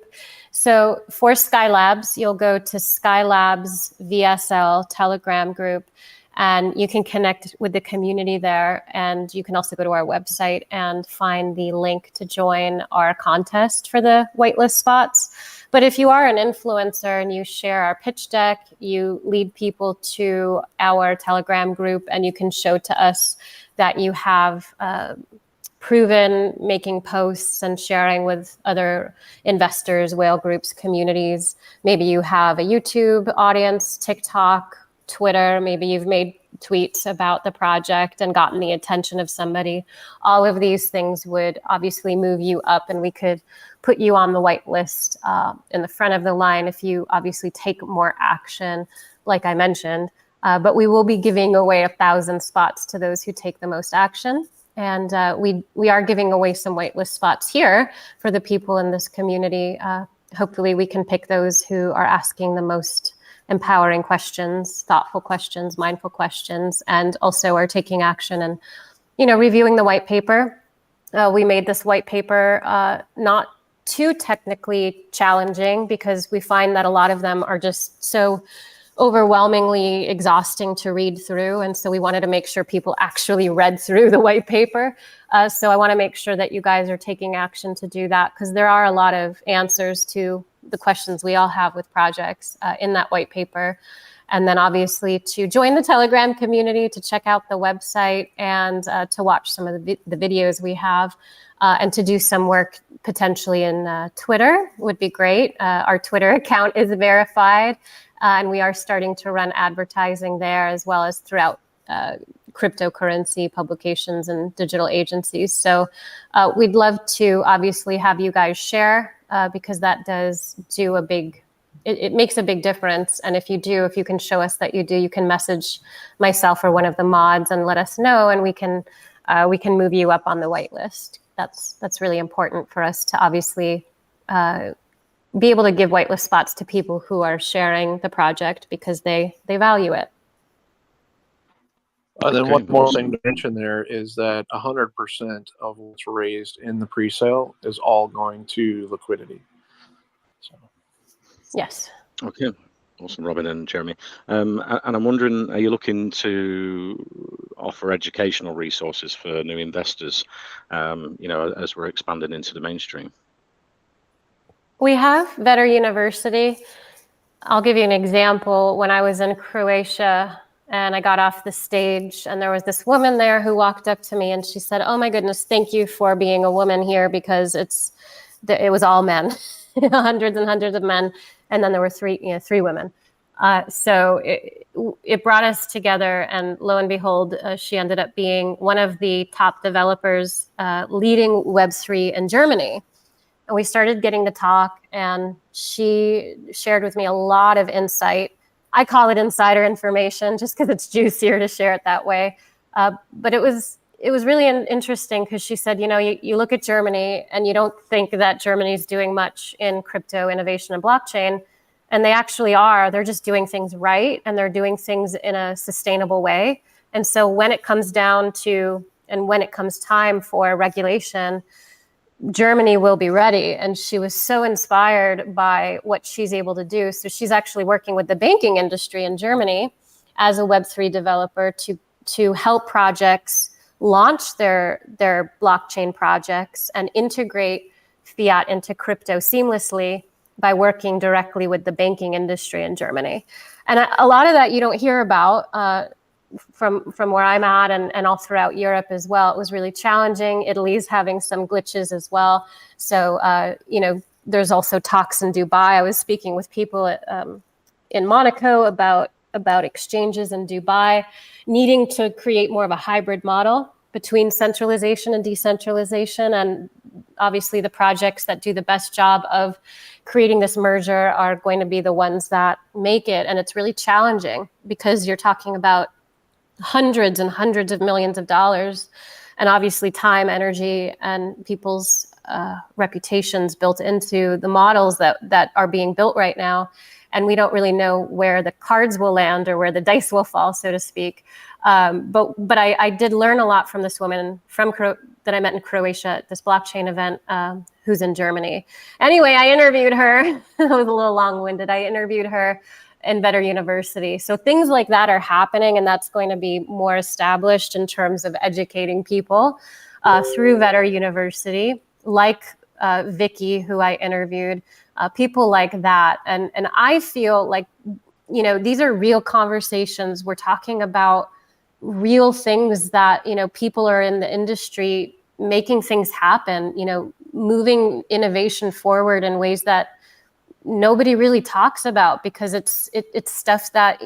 So for Skylabs, you'll go to Skylabs VSL Telegram group, and you can connect with the community there. And you can also go to our website and find the link to join our contest for the whitelist spots. But if you are an influencer and you share our pitch deck, you lead people to our Telegram group, and you can show to us that you have proven making posts and sharing with other investors, whale groups, communities. Maybe you have a YouTube audience, TikTok, Twitter. Maybe you've made tweets about the project and gotten the attention of somebody. All of these things would obviously move you up, and we could put you on the whitelist in the front of the line if you obviously take more action, like I mentioned. But we will be giving away 1,000 spots to those who take the most action. And we are giving away some whitelist spots here for the people in this community. Hopefully we can pick those who are asking the most empowering questions, thoughtful questions, mindful questions, and also are taking action and, reviewing the white paper. We made this white paper not too technically challenging because we find that a lot of them are just so overwhelmingly exhausting to read through. And so we wanted to make sure people actually read through the white paper. So I want to make sure that you guys are taking action to do that, because there are a lot of answers to the questions we all have with projects in that white paper. And then obviously to join the Telegram community, to check out the website, and to watch some of the videos we have, and to do some work potentially in Twitter would be great. Our Twitter account is verified, and we are starting to run advertising there, as well as throughout cryptocurrency publications and digital agencies. So we'd love to obviously have you guys share, because that does do it makes a big difference. And if you can show us that you do, you can message myself or one of the mods and let us know, and we can move you up on the whitelist. That's really important for us to obviously be able to give whitelist spots to people who are sharing the project, because they value it. Then one more thing to mention there is that 100% of what's raised in the pre-sale is all going to liquidity. So. Yes. Okay. Awesome, Robin and Jeremy. And I'm wondering, are you looking to offer educational resources for new investors, as we're expanding into the mainstream? We have Vetter University. I'll give you an example. When I was in Croatia and I got off the stage, and there was this woman there who walked up to me and she said, "Oh my goodness, thank you for being a woman here," because it was all men, hundreds and hundreds of men. And then there were three women. So it brought us together, and lo and behold, she ended up being one of the top developers leading Web3 in Germany. And we started getting to talk, and she shared with me a lot of insight. I call it insider information just because it's juicier to share it that way. But it was really interesting, because she said, you look at Germany and you don't think that Germany's doing much in crypto innovation and blockchain. And they actually are. They're just doing things right, and they're doing things in a sustainable way. And so when it comes down to, and when it comes time for regulation, Germany will be ready. And she was so inspired by what she's able to do. So she's actually working with the banking industry in Germany as a Web3 developer to help projects launch their blockchain projects and integrate fiat into crypto seamlessly by working directly with the banking industry in Germany. And a lot of that you don't hear about from where I'm at, and all throughout Europe as well. It was really challenging. Italy's having some glitches as well. So, there's also talks in Dubai. I was speaking with people in Monaco about exchanges in Dubai needing to create more of a hybrid model between centralization and decentralization. And obviously the projects that do the best job of creating this merger are going to be the ones that make it. And it's really challenging, because you're talking about hundreds and hundreds of millions of dollars, and obviously time, energy, and people's reputations built into the models that are being built right now. And we don't really know where the cards will land or where the dice will fall, so to speak. But I did learn a lot from this woman that I met in Croatia at this blockchain event, who's in Germany. Anyway, I interviewed her. It was a little long-winded. I interviewed her in Vetter University. So things like that are happening, and that's going to be more established in terms of educating people through Vetter University, like Vicky, who I interviewed, people like that. And I feel like, these are real conversations. We're talking about real things that, people are in the industry making things happen, moving innovation forward in ways that nobody really talks about, because it's stuff that,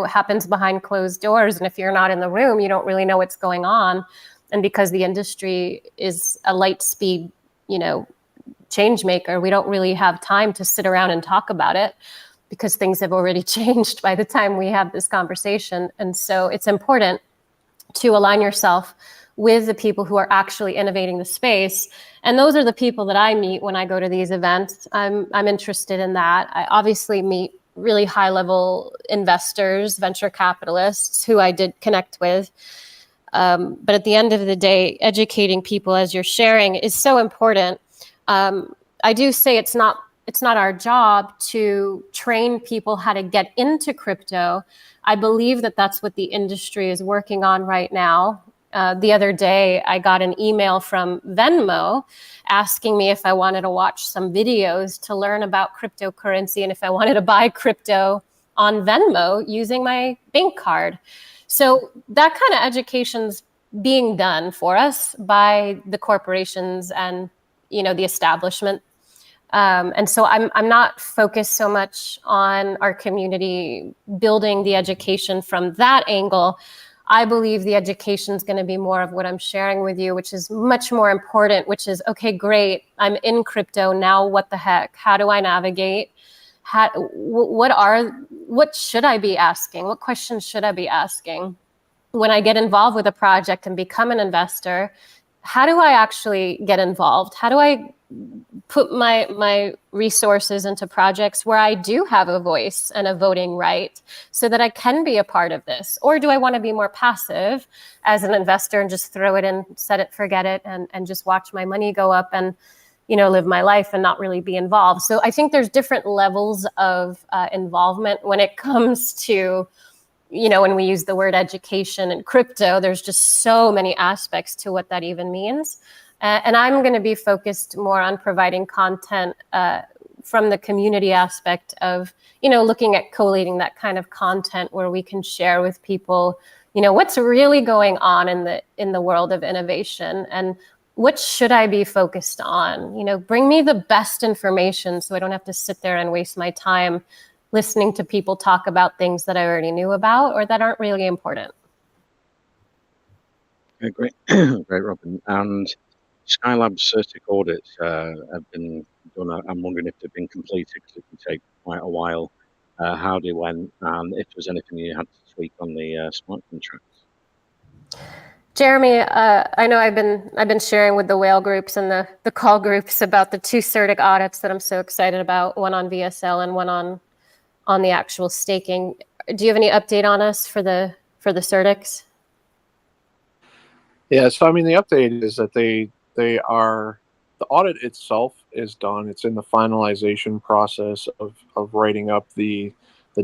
happens behind closed doors. And if you're not in the room, you don't really know what's going on. And because the industry is a light speed, change maker, we don't really have time to sit around and talk about it, because things have already changed by the time we have this conversation. And so it's important to align yourself with the people who are actually innovating the space. And those are the people that I meet when I go to these events. I'm interested in that. I obviously meet really high level investors, venture capitalists who I did connect with. But at the end of the day, educating people as you're sharing is so important. I do say it's not it's not our job to train people how to get into crypto. I believe that that's what the industry is working on right now. The other day, I got an email from Venmo asking me if I wanted to watch some videos to learn about cryptocurrency and if I wanted to buy crypto on Venmo using my bank card. So that kind of education's being done for us by the corporations and, you know, the establishment. And so I'm not focused so much on our community building the education from that angle. I believe the education is going to be more of what I'm sharing with you, which is much more important, which is, okay, great, I'm in crypto, now what the heck? How do I navigate? What should I be asking? What questions should I be asking? When I get involved with a project and become an investor, how do I actually get involved? How do I put my resources into projects where I do have a voice and a voting right so that I can be a part of this? Or do I want to be more passive as an investor and just throw it in, set it, forget it, and just watch my money go up and, you know, live my life and not really be involved? So I think there's different levels of involvement when it comes to, you know, when we use the word education and crypto. There's just so many aspects to what that even means. And I'm going to be focused more on providing content from the community aspect of, you know, looking at collating that kind of content where we can share with people, you know, what's really going on in the world of innovation and what should I be focused on? You know, bring me the best information so I don't have to sit there and waste my time listening to people talk about things that I already knew about or that aren't really important. Yeah, great, great, Robin. And Skylabs Certic audits have been done. I'm wondering if they've been completed because it can take quite a while. How they went, and if there's anything you had to tweak on the smart contracts. Jeremy, I know I've been sharing with the whale groups and the call groups about the 2 Certic audits that I'm so excited about, one on VSL and one on the actual staking. Do you have any update on us for the Certics? Yeah, so I mean, the update is that they are, the audit itself is done. It's in the finalization process of writing up the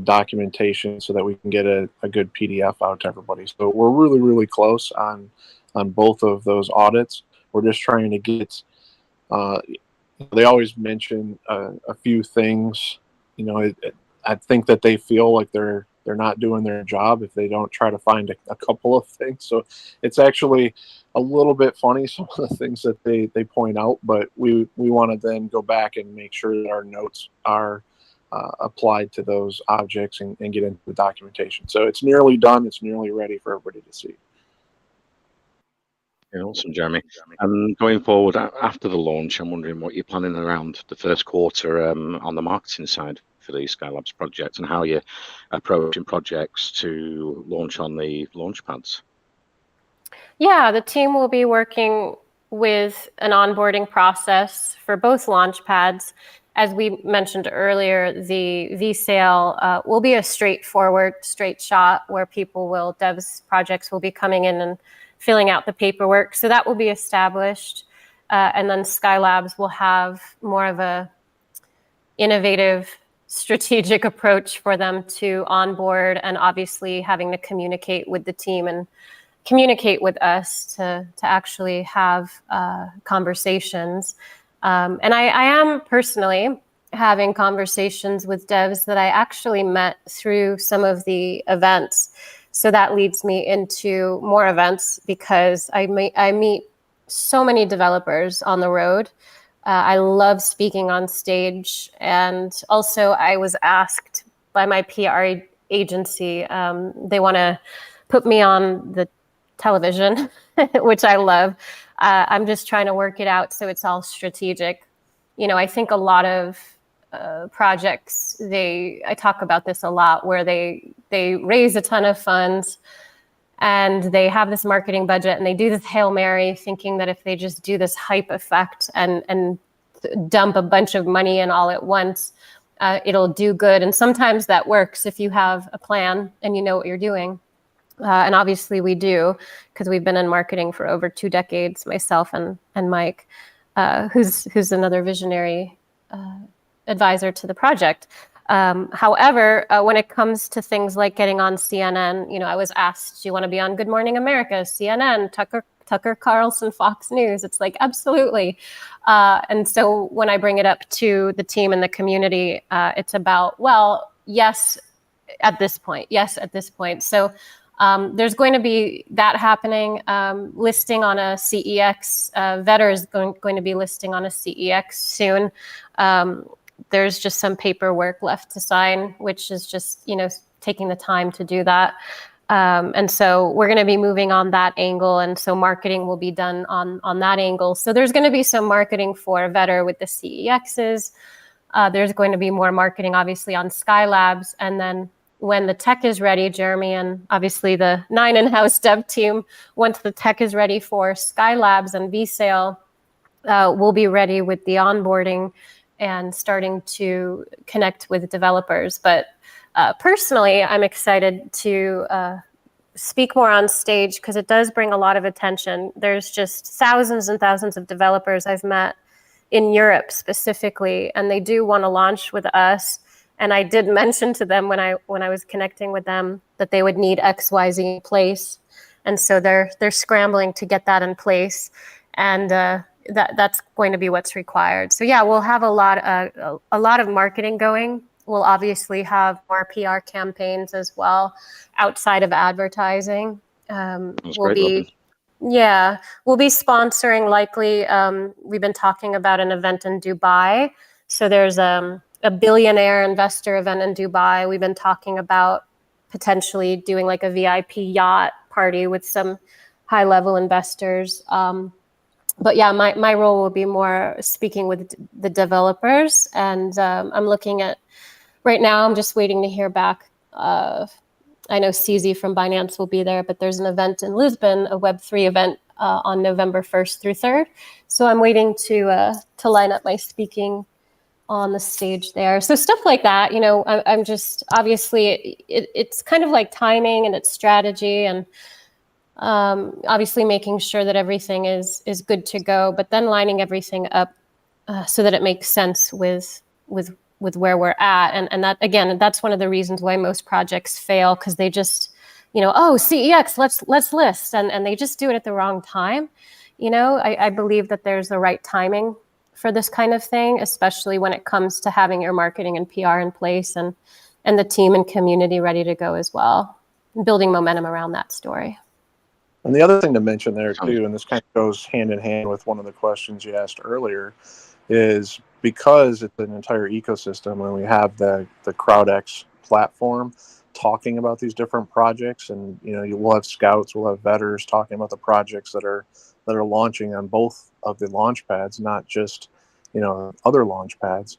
documentation so that we can get a good PDF out to everybody. So we're really, really close on both of those audits. We're just trying to get, they always mention a few things, you know. I think that they feel like they're not doing their job if they don't try to find a couple of things. So it's actually a little bit funny, some of the things that they point out, but we want to then go back and make sure that our notes are applied to those objects and get into the documentation. So it's nearly done. It's nearly ready for everybody to see. Yeah, awesome, Jeremy. Going forward after the launch, I'm wondering what you're planning around the first quarter on the marketing side for the Skylabs project and how you're approaching projects to launch on the Launchpads. Yeah, the team will be working with an onboarding process for both Launchpads. As we mentioned earlier, the VSale will be a straight shot where devs projects will be coming in and filling out the paperwork. So that will be established. And then Skylabs will have more of a innovative, strategic approach for them to onboard, and obviously having to communicate with the team and communicate with us to actually have conversations. And I am personally having conversations with devs that I actually met through some of the events. So that leads me into more events because I meet so many developers on the road. I love speaking on stage. And also I was asked by my PR agency, they want to put me on the television, which I love. I'm just trying to work it out so it's all strategic. You know, I think a lot of projects, I talk about this a lot, where they raise a ton of funds and they have this marketing budget and they do this Hail Mary thinking that if they just do this hype effect and dump a bunch of money in all at once, it'll do good. And sometimes that works if you have a plan and you know what you're doing. And obviously we do, because we've been in marketing for over 2 decades, myself and Mike, who's another visionary advisor to the project. However, when it comes to things like getting on CNN, I was asked, do you want to be on Good Morning America, CNN, Tucker Carlson, Fox News? It's like, absolutely. And so when I bring it up to the team and the community, it's about, well, yes, at this point. Yes, at this point. So there's going to be that happening. Listing on a CEX. Vetter is going to be listing on a CEX soon. There's just some paperwork left to sign, which is just, taking the time to do that. And so we're going to be moving on that angle. And so marketing will be done on that angle. So there's going to be some marketing for Vetter with the CEXs. There's going to be more marketing, obviously, on Skylabs. And then when the tech is ready, Jeremy and obviously the 9 in-house dev team, once the tech is ready for Skylabs and vSale, we'll be ready with the onboarding and starting to connect with developers. But personally, I'm excited to speak more on stage because it does bring a lot of attention. There's just thousands and thousands of developers I've met in Europe specifically, and they do want to launch with us. And I did mention to them when I was connecting with them that they would need XYZ in place, and so they're scrambling to get that in place, and that's going to be what's required. So yeah, we'll have a lot of marketing going. We'll obviously have more PR campaigns as well outside of advertising. We'll be sponsoring likely. We've been talking about an event in Dubai. So there's a billionaire investor event in Dubai. We've been talking about potentially doing like a VIP yacht party with some high level investors. But yeah, my role will be more speaking with the developers. And I'm looking at, right now, I'm just waiting to hear back. I know CZ from Binance will be there, but there's an event in Lisbon, a Web3 event on November 1st through 3rd. So I'm waiting to line up my speaking on the stage there. So stuff like that, I'm just, obviously, it's kind of like timing and it's strategy and obviously making sure that everything is good to go, but then lining everything up so that it makes sense with where we're at. And that, again, that's one of the reasons why most projects fail, because they just, CEX, let's list. And they just do it at the wrong time. I believe that there's the right timing for this kind of thing, especially when it comes to having your marketing and PR in place and the team and community ready to go as well, and building momentum around that story. And the other thing to mention there too, and this kind of goes hand in hand with one of the questions you asked earlier, is because it's an entire ecosystem and we have the CrowdX platform talking about these different projects, and we'll have scouts, we'll have vetters talking about the projects that are launching on both of the launch pads, not just other launch pads.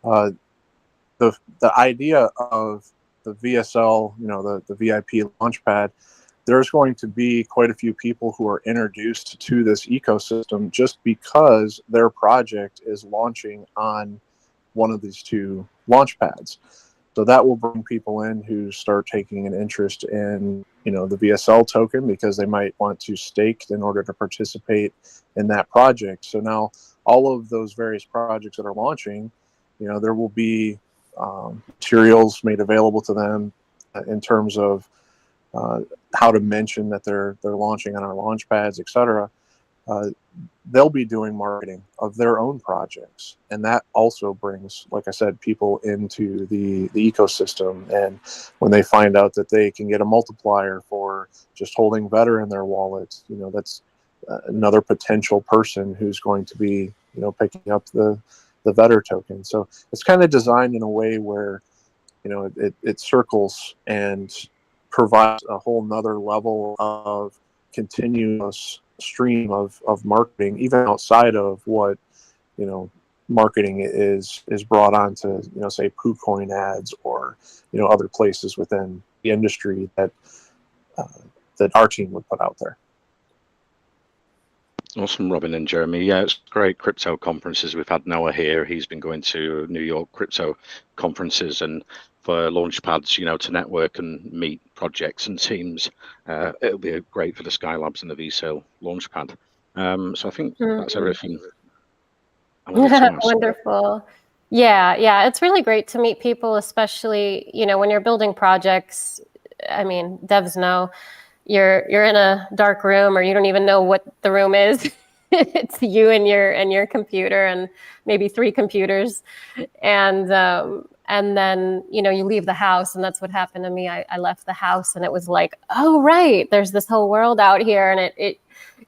The idea of the VSL, the VIP launch pad, there's going to be quite a few people who are introduced to this ecosystem just because their project is launching on one of these two launch pads. So that will bring people in who start taking an interest in, the VSL token because they might want to stake in order to participate in that project. So now all of those various projects that are launching, there will be materials made available to them in terms of how to mention that they're launching on our launch pads, etc. They'll be doing marketing of their own projects, and that also brings, like I said, people into the ecosystem. And when they find out that they can get a multiplier for just holding Vetter in their wallet, that's another potential person who's going to be picking up the Vetter token. So it's kind of designed in a way where it circles and provides a whole nother level of continuous stream of marketing, even outside of what marketing is brought on to say PooCoin ads or other places within the industry that our team would put out there. Awesome, Robin and Jeremy. Yeah, it's great crypto conferences. We've had Noah here. He's been going to New York crypto conferences, and for Launchpads, to network and meet projects and teams. It'll be great for the Skylabs and the vSale Launchpad. So I think that's everything I wanted to ask. Wonderful. Yeah, it's really great to meet people, especially, when you're building projects. I mean, devs know you're in a dark room, or you don't even know what the room is. It's you and your computer and maybe 3 computers, and then you leave the house, and that's what happened to me. I left the house, and it was like, oh right, there's this whole world out here, and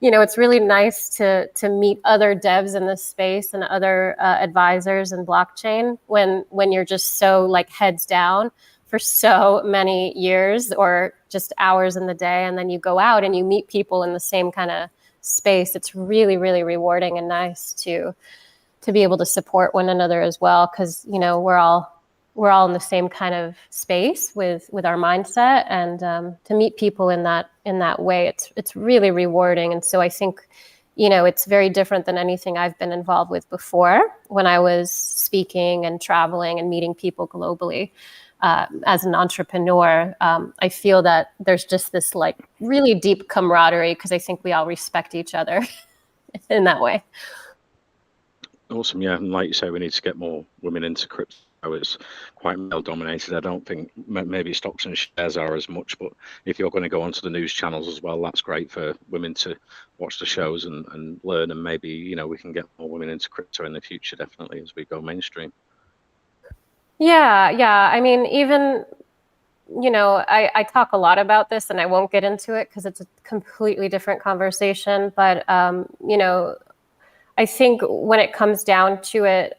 it's really nice to meet other devs in this space and other advisors in blockchain when you're just so like heads down for so many years or just hours in the day, and then you go out and you meet people in the same kind of space. It's really, really rewarding and nice to be able to support one another as well, because we're all in the same kind of space with our mindset, and to meet people in that way, it's really rewarding. And so I think it's very different than anything I've been involved with before when I was speaking and traveling and meeting people globally. As an entrepreneur, I feel that there's just this like really deep camaraderie, because I think we all respect each other in that way. Awesome, yeah, and like you say, we need to get more women into crypto. It's quite male dominated. I don't think maybe stocks and shares are as much, but if you're going to go onto the news channels as well, that's great for women to watch the shows and learn, and maybe we can get more women into crypto in the future, definitely, as we go mainstream. Yeah. I mean, even I talk a lot about this, and I won't get into it because it's a completely different conversation. But I think when it comes down to it,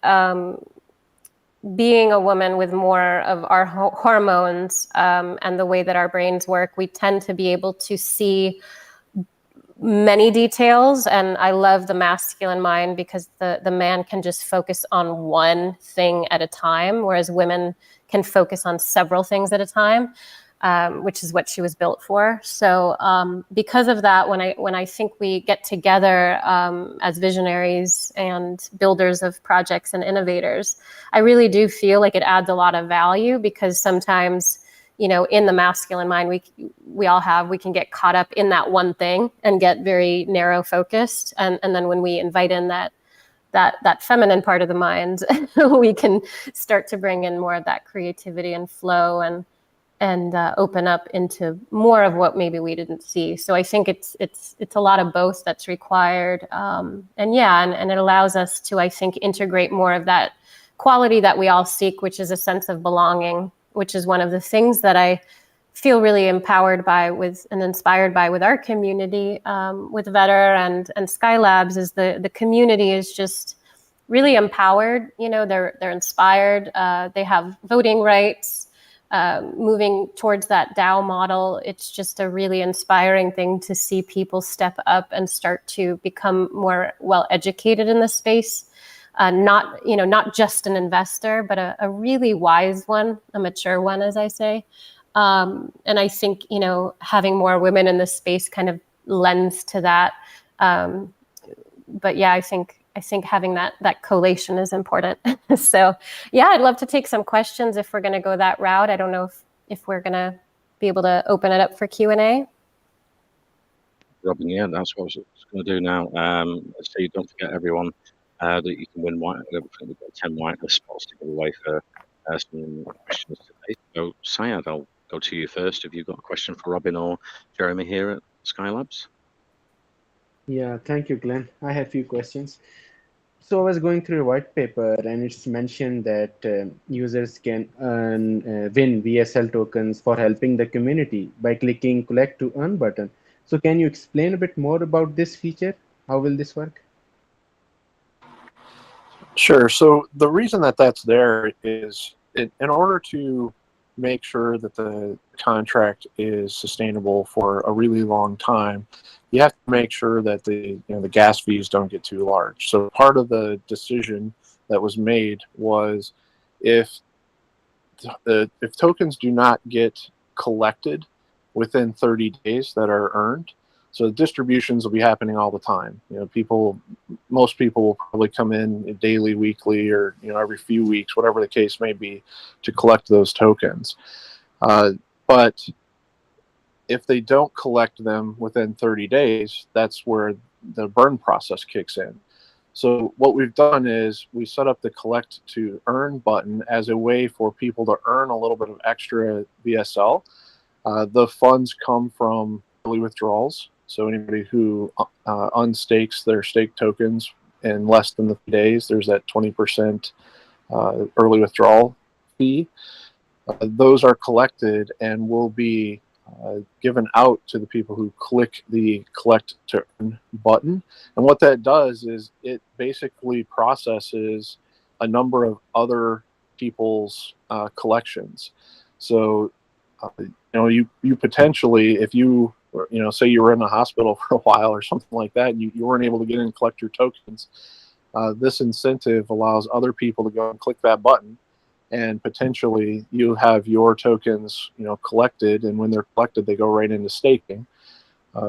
being a woman with more of our hormones and the way that our brains work, we tend to be able to see many details. And I love the masculine mind, because the man can just focus on one thing at a time, whereas women can focus on several things at a time, which is what she was built for. So because of that, when I think we get together as visionaries and builders of projects and innovators, I really do feel like it adds a lot of value, because sometimes in the masculine mind, we can get caught up in that one thing and get very narrow focused. And then when we invite in that feminine part of the mind, we can start to bring in more of that creativity and flow, and open up into more of what maybe we didn't see. So I think it's a lot of both that's required. And it allows us to, I think, integrate more of that quality that we all seek, which is a sense of belonging, which is one of the things that I feel really empowered by and inspired by with our community, with Vetter and Skylabs, is the community is just really empowered. They're inspired. They have voting rights. Moving towards that DAO model, it's just a really inspiring thing to see people step up and start to become more well educated in the space. Not just an investor, but a really wise one, a mature one, as I say. And I think, having more women in this space kind of lends to that. But yeah, I think having that collation is important. So yeah, I'd love to take some questions if we're going to go that route. I don't know if we're going to be able to open it up for Q&A. Robin, yeah, that's what I was going to do now. So you don't forget, everyone, that you can win white. I think we've got 10 whitelist spots to give away for some questions today. So Syed, I'll go to you first. Have you got a question for Robin or Jeremy here at Skylabs? Yeah, thank you, Glenn. I have a few questions. So I was going through a white paper, and it's mentioned that users can win VSL tokens for helping the community by clicking collect to earn button. So can you explain a bit more about this feature? How will this work? Sure. So the reason that that's there is in order to make sure that the contract is sustainable for a really long time, you have to make sure that the gas fees don't get too large. So part of the decision that was made was if tokens do not get collected within 30 days that are earned, so distributions will be happening all the time. Most people will probably come in daily, weekly, or every few weeks, whatever the case may be, to collect those tokens. But if they don't collect them within 30 days, that's where the burn process kicks in. So what we've done is we set up the collect to earn button as a way for people to earn a little bit of extra VSL. The funds come from early withdrawals. So anybody who unstakes their stake tokens in less than the days, there's that 20% early withdrawal fee. Those are collected and will be given out to the people who click the collect to earn button. And what that does is it basically processes a number of other people's collections. So, you potentially, if you say you were in the hospital for a while or something like that, and you weren't able to get in and collect your tokens, this incentive allows other people to go and click that button, and potentially you have your tokens, collected, and when they're collected, they go right into staking.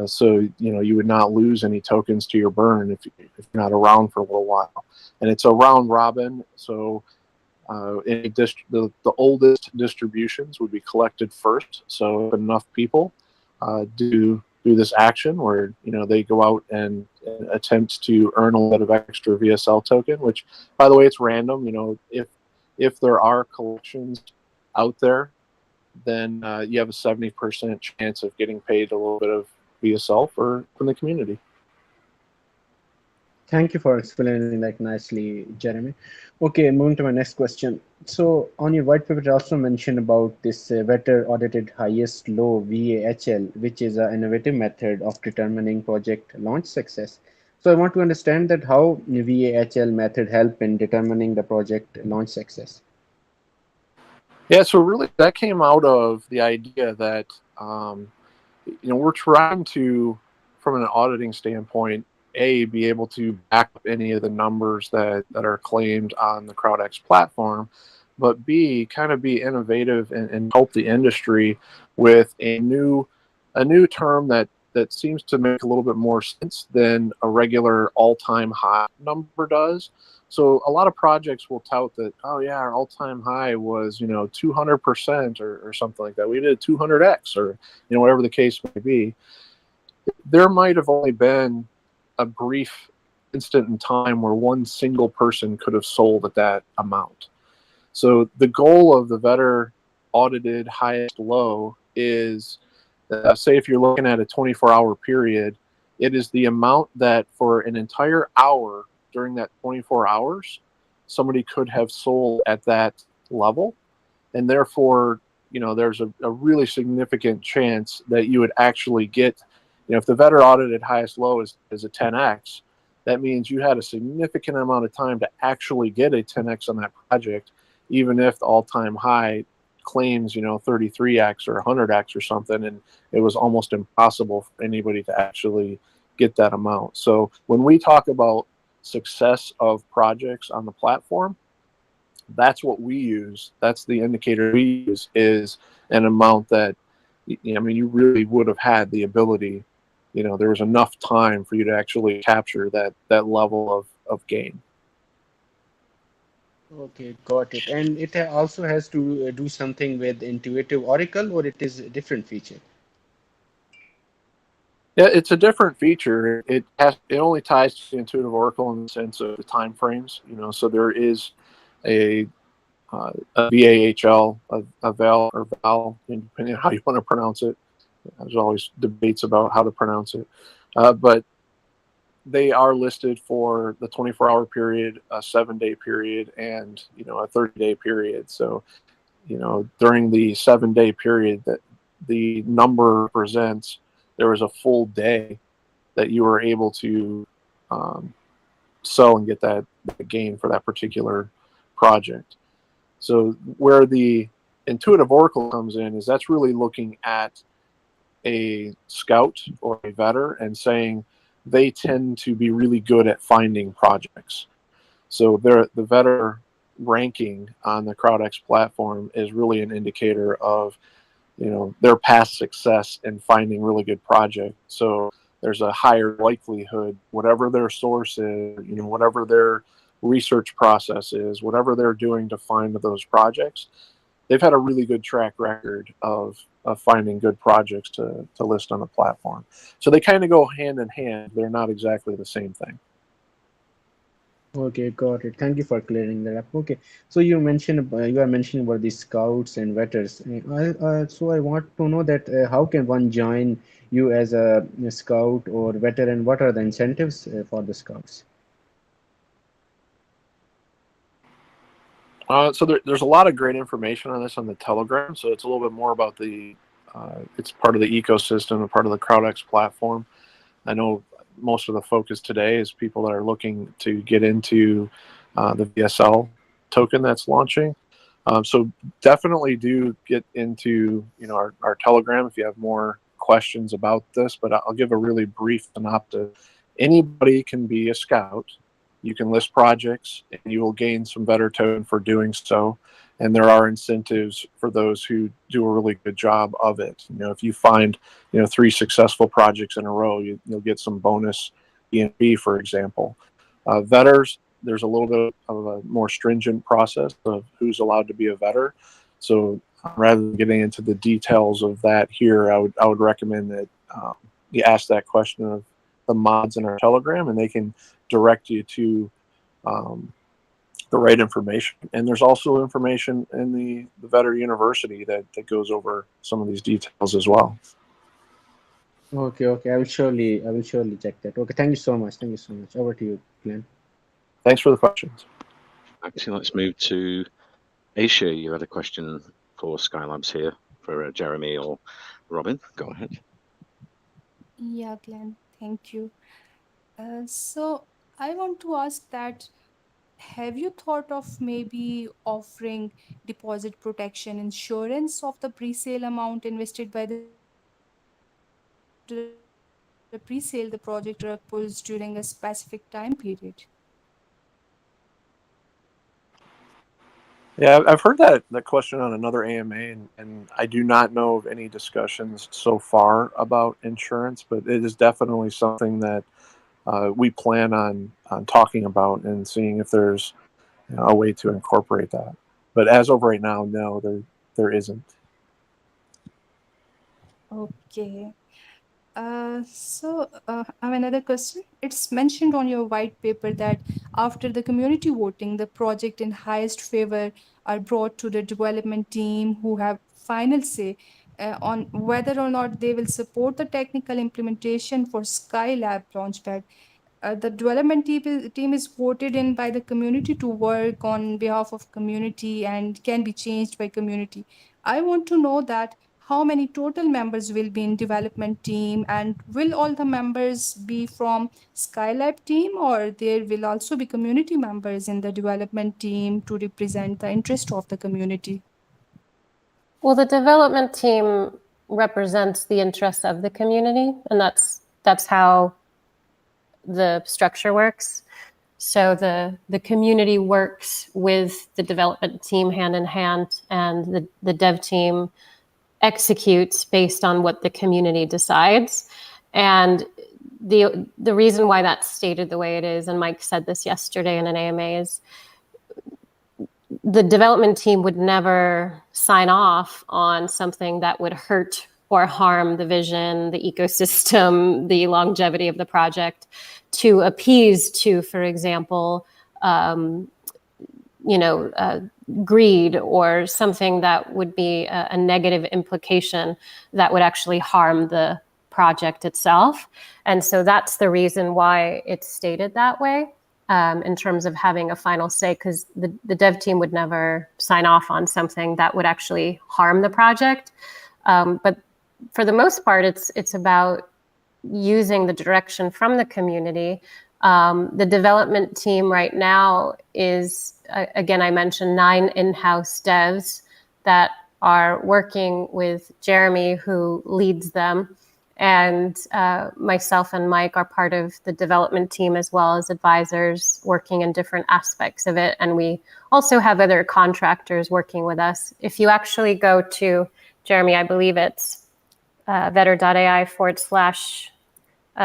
So you would not lose any tokens to your burn if you're not around for a little while. And it's a round robin, so the oldest distributions would be collected first. So if enough people do this action where they go out and attempt to earn a lot of extra VSL token, which, by the way, it's random. If there are collections out there, then you have a 70% chance of getting paid a little bit of VSL from the community. Thank you for explaining that nicely, Jeremy. Okay, moving to my next question. So on your white paper, you also mentioned about this Vetter audited highest low VAHL, which is an innovative method of determining project launch success. So I want to understand that how VAHL method help in determining the project launch success. Yeah, so really that came out of the idea that we're trying to, from an auditing standpoint, be able to back up any of the numbers that are claimed on the CrowdX platform, but B, kind of be innovative and help the industry with a new term that seems to make a little bit more sense than a regular all-time high number does. So a lot of projects will tout that, oh yeah, our all-time high was 200% or something like that. We did 200x or whatever the case may be. There might have only been a brief instant in time where one single person could have sold at that amount. So the goal of the Vetter audited highest low is, say if you're looking at a 24-hour period, it is the amount that for an entire hour during that 24 hours, somebody could have sold at that level. And therefore, there's a really significant chance that you would actually get, if the Vetter audited highest low is a 10x, that means you had a significant amount of time to actually get a 10x on that project, even if the all-time high claims 33x or 100x or something, and it was almost impossible for anybody to actually get that amount. So when we talk about success of projects on the platform, that's what we use. That's the indicator we use, is an amount that you really would have had the ability, there was enough time for you to actually capture that level of gain. Okay, got it. And it also has to do something with intuitive Oracle, or it is a different feature? Yeah, it's a different feature. It only ties to Intuitive Oracle in the sense of the time frames. So there is a VAHL, a VAL or VAL, depending on how you want to pronounce it. There's always debates about how to pronounce it, but they are listed for the 24-hour period, a 7-day period, and a 30-day period. So during the 7-day period that the number presents, there was a full day that you were able to sell and get that gain for that particular project. So where the Intuitive Oracle comes in is that's really looking at a scout or a vetter and saying they tend to be really good at finding projects. So the vetter ranking on the CrowdX platform is really an indicator of their past success in finding really good projects. So there's a higher likelihood, whatever their source is, whatever their research process is, whatever they're doing to find those projects, they've had a really good track record of finding good projects to list on the platform. So they kind of go hand in hand. They're not exactly the same thing. Okay, got it. Thank you for clearing that up. Okay, so you mentioned you are mentioning about the scouts and veterans. So I want to know that how can one join you as a scout or veteran? What are the incentives for the scouts? So there's a lot of great information on this on the Telegram. So it's a little bit more about it's part of the ecosystem and part of the CrowdX platform. I know most of the focus today is people that are looking to get into the VSL token that's launching. So definitely do get into our Telegram if you have more questions about this. But I'll give a really brief synopsis. Anybody can be a scout. You can list projects, and you will gain some Vetter token for doing so. And there are incentives for those who do a really good job of it. If you find 3 successful projects in a row, you'll get some bonus ENB, for example. Vetters, there's a little bit of a more stringent process of who's allowed to be a vetter. So rather than getting into the details of that here, I would recommend that you ask that question of the mods in our Telegram, and they can direct you to the right information. And there's also information in the Vetter University that goes over some of these details as well. Okay, okay, I will surely check that. Okay, thank you so much. Thank you so much. Over to you, Glenn. Thanks for the questions. Actually, let's move to Aisha. You had a question for Skylabs here for Jeremy or Robin. Go ahead. Yeah, Glenn, thank you. So I want to ask that have you thought of maybe offering deposit protection insurance of the pre-sale amount invested by the pre-sale the project pulls during a specific time period? Yeah, I've heard that question on another AMA, and I do not know of any discussions so far about insurance, but it is definitely something that we plan on talking about and seeing if there's a way to incorporate that. But as of right now, no, there isn't. Okay. I have another question. It's mentioned on your white paper that after the community voting, the project in highest favor are brought to the development team who have final say on whether or not they will support the technical implementation for Skylab Launchpad. The development team is voted in by the community to work on behalf of community and can be changed by community. I want to know that how many total members will be in development team, and will all the members be from Skylab team, or there will also be community members in the development team to represent the interest of the community? Well, the development team represents the interests of the community, and that's how the structure works. So the community works with the development team hand in hand, and the dev team executes based on what the community decides. And the reason why that's stated the way it is, and Mike said this yesterday in an AMA, is the development team would never sign off on something that would hurt or harm the vision, the ecosystem, the longevity of the project, to appease to, for example, greed or something that would be a negative implication that would actually harm the project itself. And so that's the reason why it's stated that way. In terms of having a final say, because the dev team would never sign off on something that would actually harm the project. But for the most part, it's about using the direction from the community. The development team right now is, again, I mentioned 9 in-house devs that are working with Jeremy, who leads them. And myself and Mike are part of the development team as well as advisors working in different aspects of it. And we also have other contractors working with us. If you actually go to, Jeremy, I believe it's vetter.ai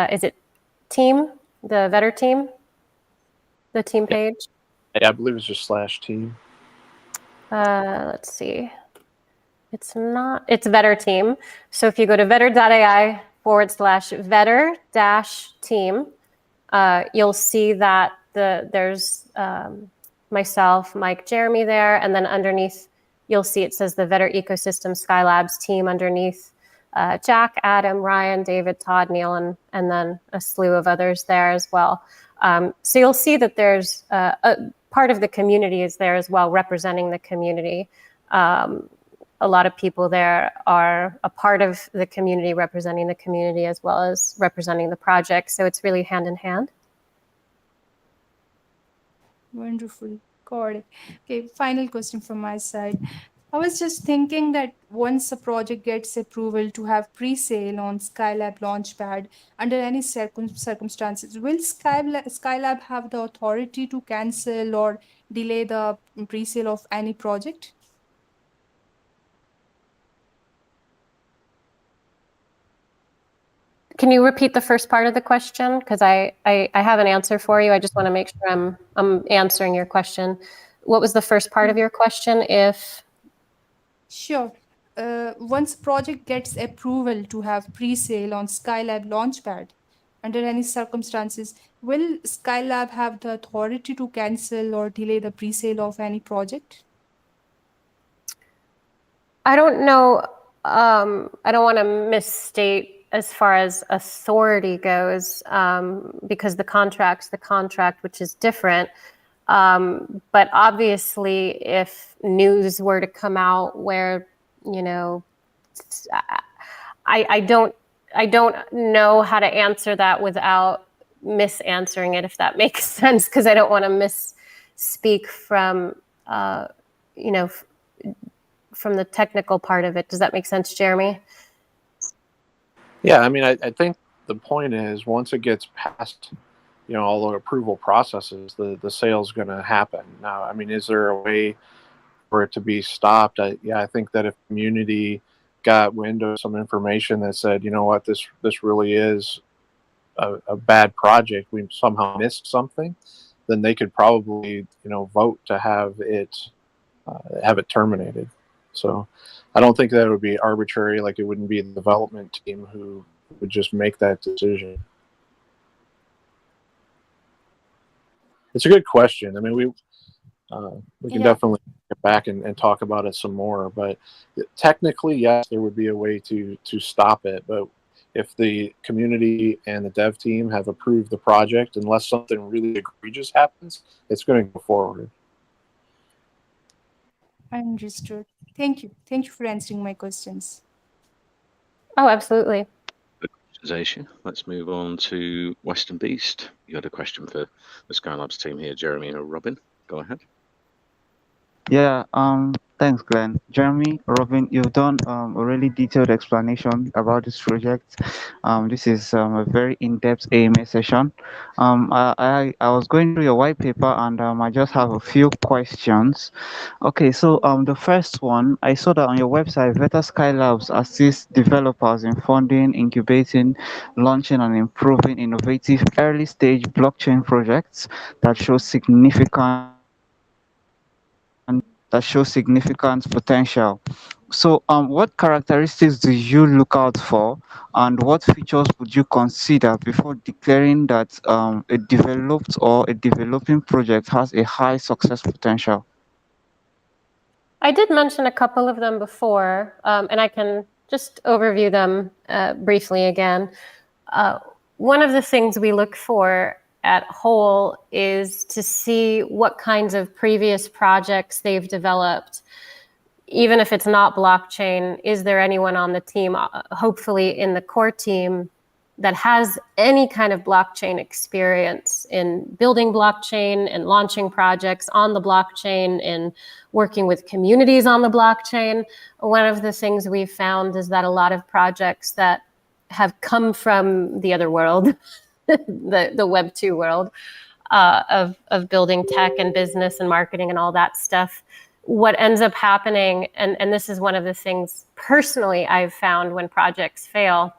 / is it team, the Vetter team, the team page? Yeah, I believe it's just /team. Let's see. It's not, it's Vetter team. So if you go to vetter.ai / vetter-team, you'll see that there's myself, Mike, Jeremy there, and then underneath you'll see it says the Vetter Ecosystem Skylabs team underneath. Jack, Adam, Ryan, David, Todd, Neil, and then a slew of others there as well. So you'll see that there's a part of the community is there as well, representing the community. A lot of people there are a part of the community, representing the community as well as representing the project. So it's really hand in hand. Wonderful. Got it. Okay, final question from my side. I was just thinking that once a project gets approval to have pre-sale on Skylab Launchpad, under any circumstances, will Skylab have the authority to cancel or delay the pre-sale of any project? Can you repeat the first part of the question? Because I have an answer for you. I just want to make sure I'm answering your question. What was the first part of your question? Sure. Once project gets approval to have pre-sale on Skylab Launchpad, under any circumstances, will Skylab have the authority to cancel or delay the pre-sale of any project? I don't know. I don't want to misstate as far as authority goes, because the contract's the contract, which is different. But obviously, if news were to come out where, I don't know how to answer that without misanswering it, if that makes sense, because I don't want to misspeak from, from the technical part of it. Does that make sense, Jeremy? Yeah, I mean, I think the point is once it gets past, all the approval processes, the sale's going to happen. Now, I mean, is there a way for it to be stopped? I think that if community got wind of some information that said, you know what, this really is a bad project, we somehow missed something, then they could probably, vote to have it terminated. So I don't think that would be arbitrary. Like, it wouldn't be the development team who would just make that decision. It's a good question. I mean, we can definitely get back and talk about it some more. But technically, yes, there would be a way to stop it. But if the community and the dev team have approved the project, unless something really egregious happens, it's going to go forward. Understood. Thank you. Thank you for answering my questions. Oh, absolutely. Let's move on to Western Beast. You had a question for the Skylabs team here, Jeremy or Robin. Go ahead. Yeah, thanks, Glenn. Jeremy, Robin, you've done a really detailed explanation about this project. This is a very in-depth AMA session. I was going through your white paper, and I just have a few questions. Okay, so the first one, I saw that on your website, Vetter Skylabs assists developers in funding, incubating, launching, and improving innovative early-stage blockchain projects that show significant potential. So what characteristics do you look out for, and what features would you consider before declaring that a developed or a developing project has a high success potential? I did mention a couple of them before, and I can just overview them briefly again. One of the things we look for at Whole is to see what kinds of previous projects they've developed. Even if it's not blockchain, is there anyone on the team, hopefully in the core team, that has any kind of blockchain experience in building blockchain and launching projects on the blockchain and working with communities on the blockchain? One of the things we've found is that a lot of projects that have come from the other world, the Web 2 world, of building tech and business and marketing and all that stuff, what ends up happening, and this is one of the things personally I've found when projects fail,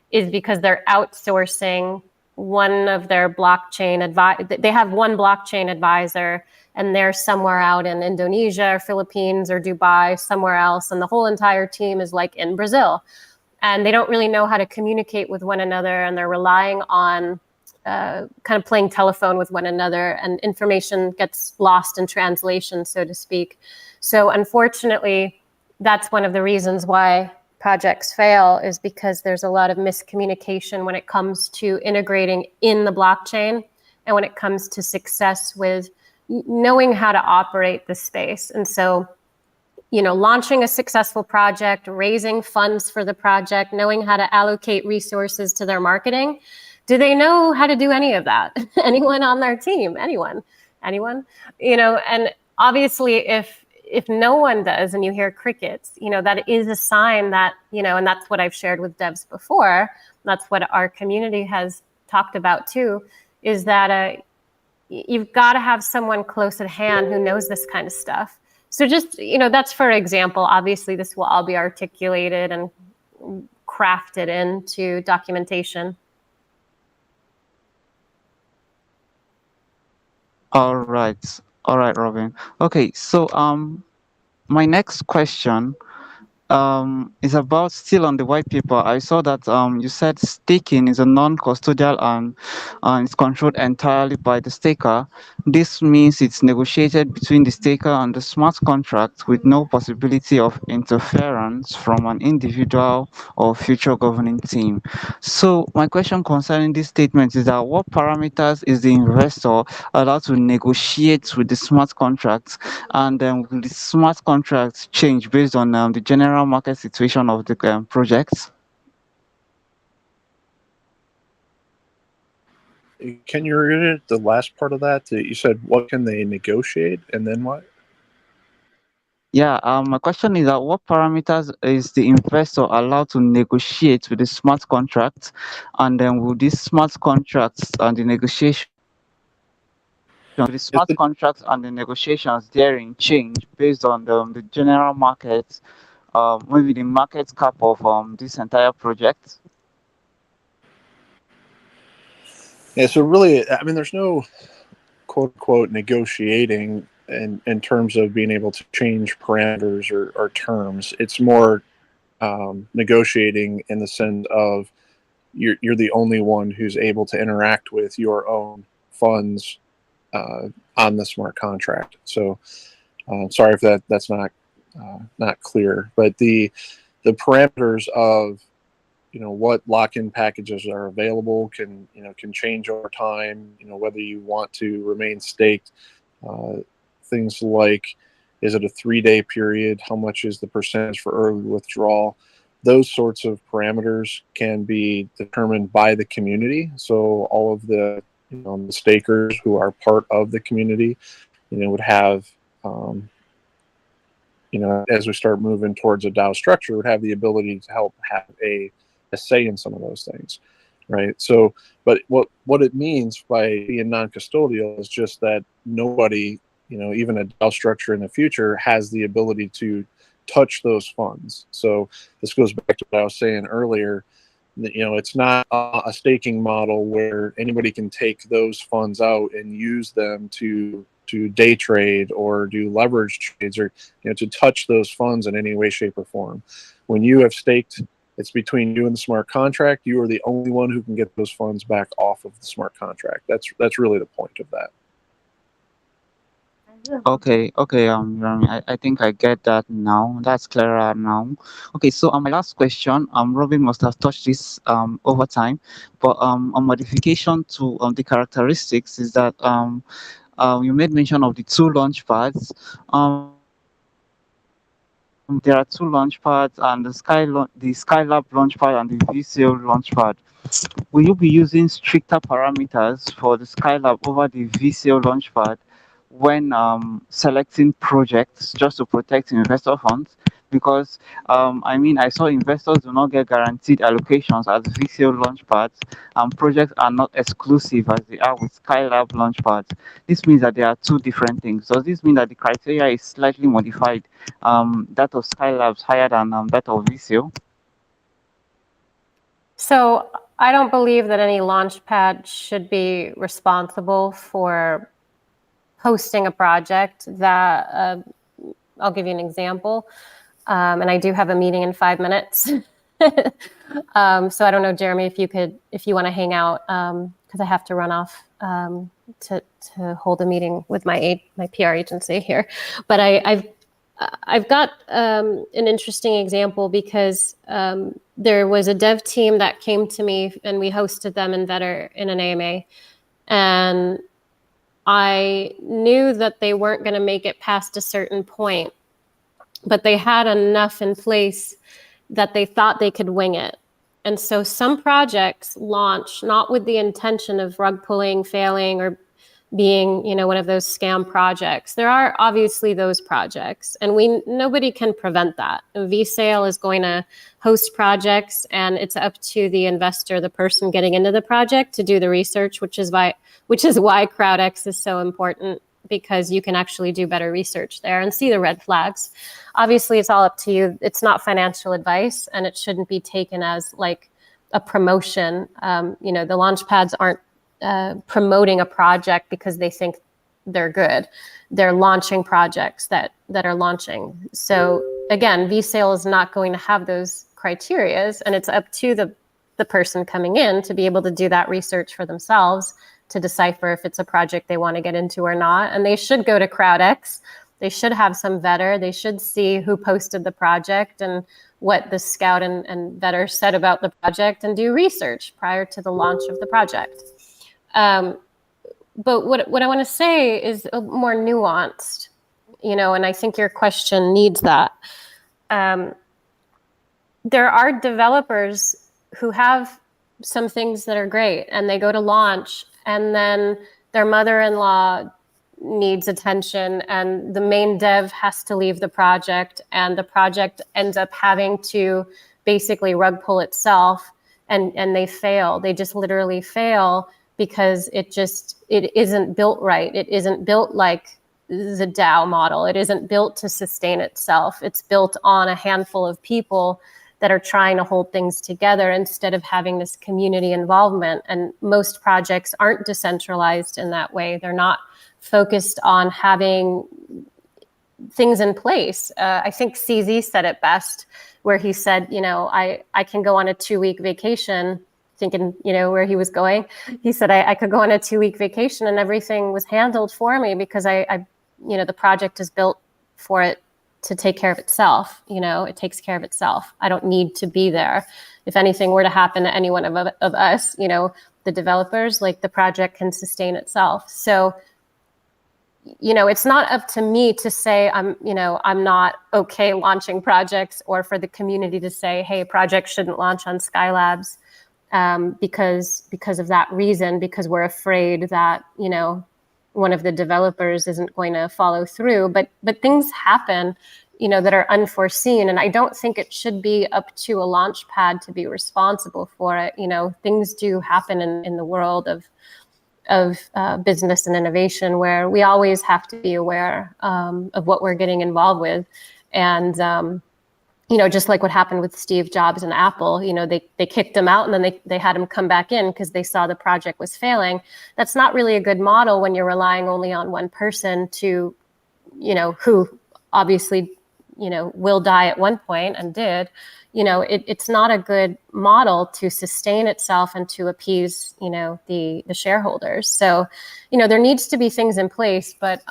is because they're outsourcing one of their blockchain they have one blockchain advisor, and they're somewhere out in Indonesia or Philippines or Dubai, somewhere else, and the whole entire team is like in Brazil. And they don't really know how to communicate with one another, and they're relying on kind of playing telephone with one another, and information gets lost in translation, so to speak. So unfortunately, that's one of the reasons why projects fail, is because there's a lot of miscommunication when it comes to integrating in the blockchain and when it comes to success with knowing how to operate the space. And so, launching a successful project, raising funds for the project, knowing how to allocate resources to their marketing. Do they know how to do any of that? Anyone on their team? Anyone? And obviously if no one does and you hear crickets, that is a sign that, and that's what I've shared with devs before. That's what our community has talked about too, is that you've got to have someone close at hand who knows this kind of stuff. So just, that's for example. Obviously, this will all be articulated and crafted into documentation. All right, Robin. Okay, so my next question is about, still on the white paper. I saw that you said staking is a non-custodial and it's controlled entirely by the staker. This means it's negotiated between the staker and the smart contract with no possibility of interference from an individual or future governing team. So my question concerning this statement is that what parameters is the investor allowed to negotiate with the smart contracts, and then will the smart contracts change based on the general market situation of the projects? Can you repeat the last part of that? You said, what can they negotiate, and then what? Yeah, my question is that what parameters is the investor allowed to negotiate with the smart contracts, and then will these smart contracts and the negotiation, the smart contracts and the negotiations therein change based on the general market, maybe the market cap of this entire project? Yeah, so really, I mean, there's no quote-unquote negotiating in terms of being able to change parameters or terms. It's more negotiating in the sense of you're the only one who's able to interact with your own funds on the smart contract. So sorry if that's not clear, but the parameters of what lock-in packages are available can change over time. Whether you want to remain staked, things like, is it a 3-day period? How much is the percentage for early withdrawal? Those sorts of parameters can be determined by the community. So all of the the stakers who are part of the community, would have as we start moving towards a DAO structure, would have the ability to help have a say in some of those things, right? So, but what it means by being non-custodial is just that nobody, even a DAO structure in the future, has the ability to touch those funds. So this goes back to what I was saying earlier, that it's not a staking model where anybody can take those funds out and use them to day trade or do leverage trades, or to touch those funds in any way, shape, or form. When you have staked, it's between you and the smart contract. You are the only one who can get those funds back off of the smart contract. That's really the point of that. Okay, I think I get that now. That's clearer now. Okay, so my last question, Robin must have touched this over time, but a modification to the characteristics is that you made mention of the 2 launch pads. There are 2 launch pads, and the Skylab launchpad and the VCO launchpad. Will you be using stricter parameters for the Skylab over the VCO launchpad when selecting projects, just to protect investor funds? Because I saw investors do not get guaranteed allocations as VCO launchpads, and projects are not exclusive as they are with Skylab launchpads. This means that there are 2 different things. Does this mean that the criteria is slightly modified, that of Skylab's higher than that of VCO? So I don't believe that any launchpad should be responsible for hosting a project. That I'll give you an example, and I do have a meeting in 5 minutes. So I don't know, Jeremy, if you want to hang out, because I have to run off to hold a meeting with my PR agency here. But I've got an interesting example because there was a dev team that came to me and we hosted them in Vetter in an AMA. And I knew that they weren't going to make it past a certain point, but they had enough in place that they thought they could wing it. And so some projects launch not with the intention of rug pulling, failing, or being, one of those scam projects. There are obviously those projects, and nobody can prevent that. vSale is going to host projects, and it's up to the investor, the person getting into the project, to do the research, which is why CrowdX is so important, because you can actually do better research there and see the red flags. Obviously, it's all up to you. It's not financial advice, and it shouldn't be taken as like a promotion. The Launchpads aren't promoting a project because they think they're good. They're launching projects that are launching. So again, vSale is not going to have those criterias, and it's up to the person coming in to be able to do that research for themselves, to decipher if it's a project they want to get into or not. And they should go to CrowdX. They should have some Vetter. They should see who posted the project and what the scout and Vetter said about the project, and do research prior to the launch of the project. But what I want to say is more nuanced, and I think your question needs that. There are developers who have some things that are great, and they go to launch, and then their mother-in-law needs attention, and the main dev has to leave the project, and the project ends up having to basically rug pull itself, and they fail. They just literally fail because it isn't built right. It isn't built like the DAO model. It isn't built to sustain itself. It's built on a handful of people that are trying to hold things together instead of having this community involvement. And most projects aren't decentralized in that way. They're not focused on having things in place. I think CZ said it best, where he said, I can go on a 2-week vacation, thinking, where he was going. He said, I could go on a 2-week vacation and everything was handled for me because the project is built for it to take care of itself. It takes care of itself. I don't need to be there. If anything were to happen to any one of us, the developers, like, the project can sustain itself. So, it's not up to me to say I'm not okay launching projects, or for the community to say, hey, projects shouldn't launch on Skylabs because of that reason, because we're afraid that, one of the developers isn't going to follow through. But things happen, that are unforeseen. And I don't think it should be up to a Launchpad to be responsible for it. Things do happen in the world of business and innovation, where we always have to be aware of what we're getting involved with. And, just like what happened with Steve Jobs and Apple, they kicked him out, and then they had him come back in because they saw the project was failing. That's not really a good model when you're relying only on one person to, who obviously, will die at one point and did. It's not a good model to sustain itself and to appease, the shareholders. So, there needs to be things in place, but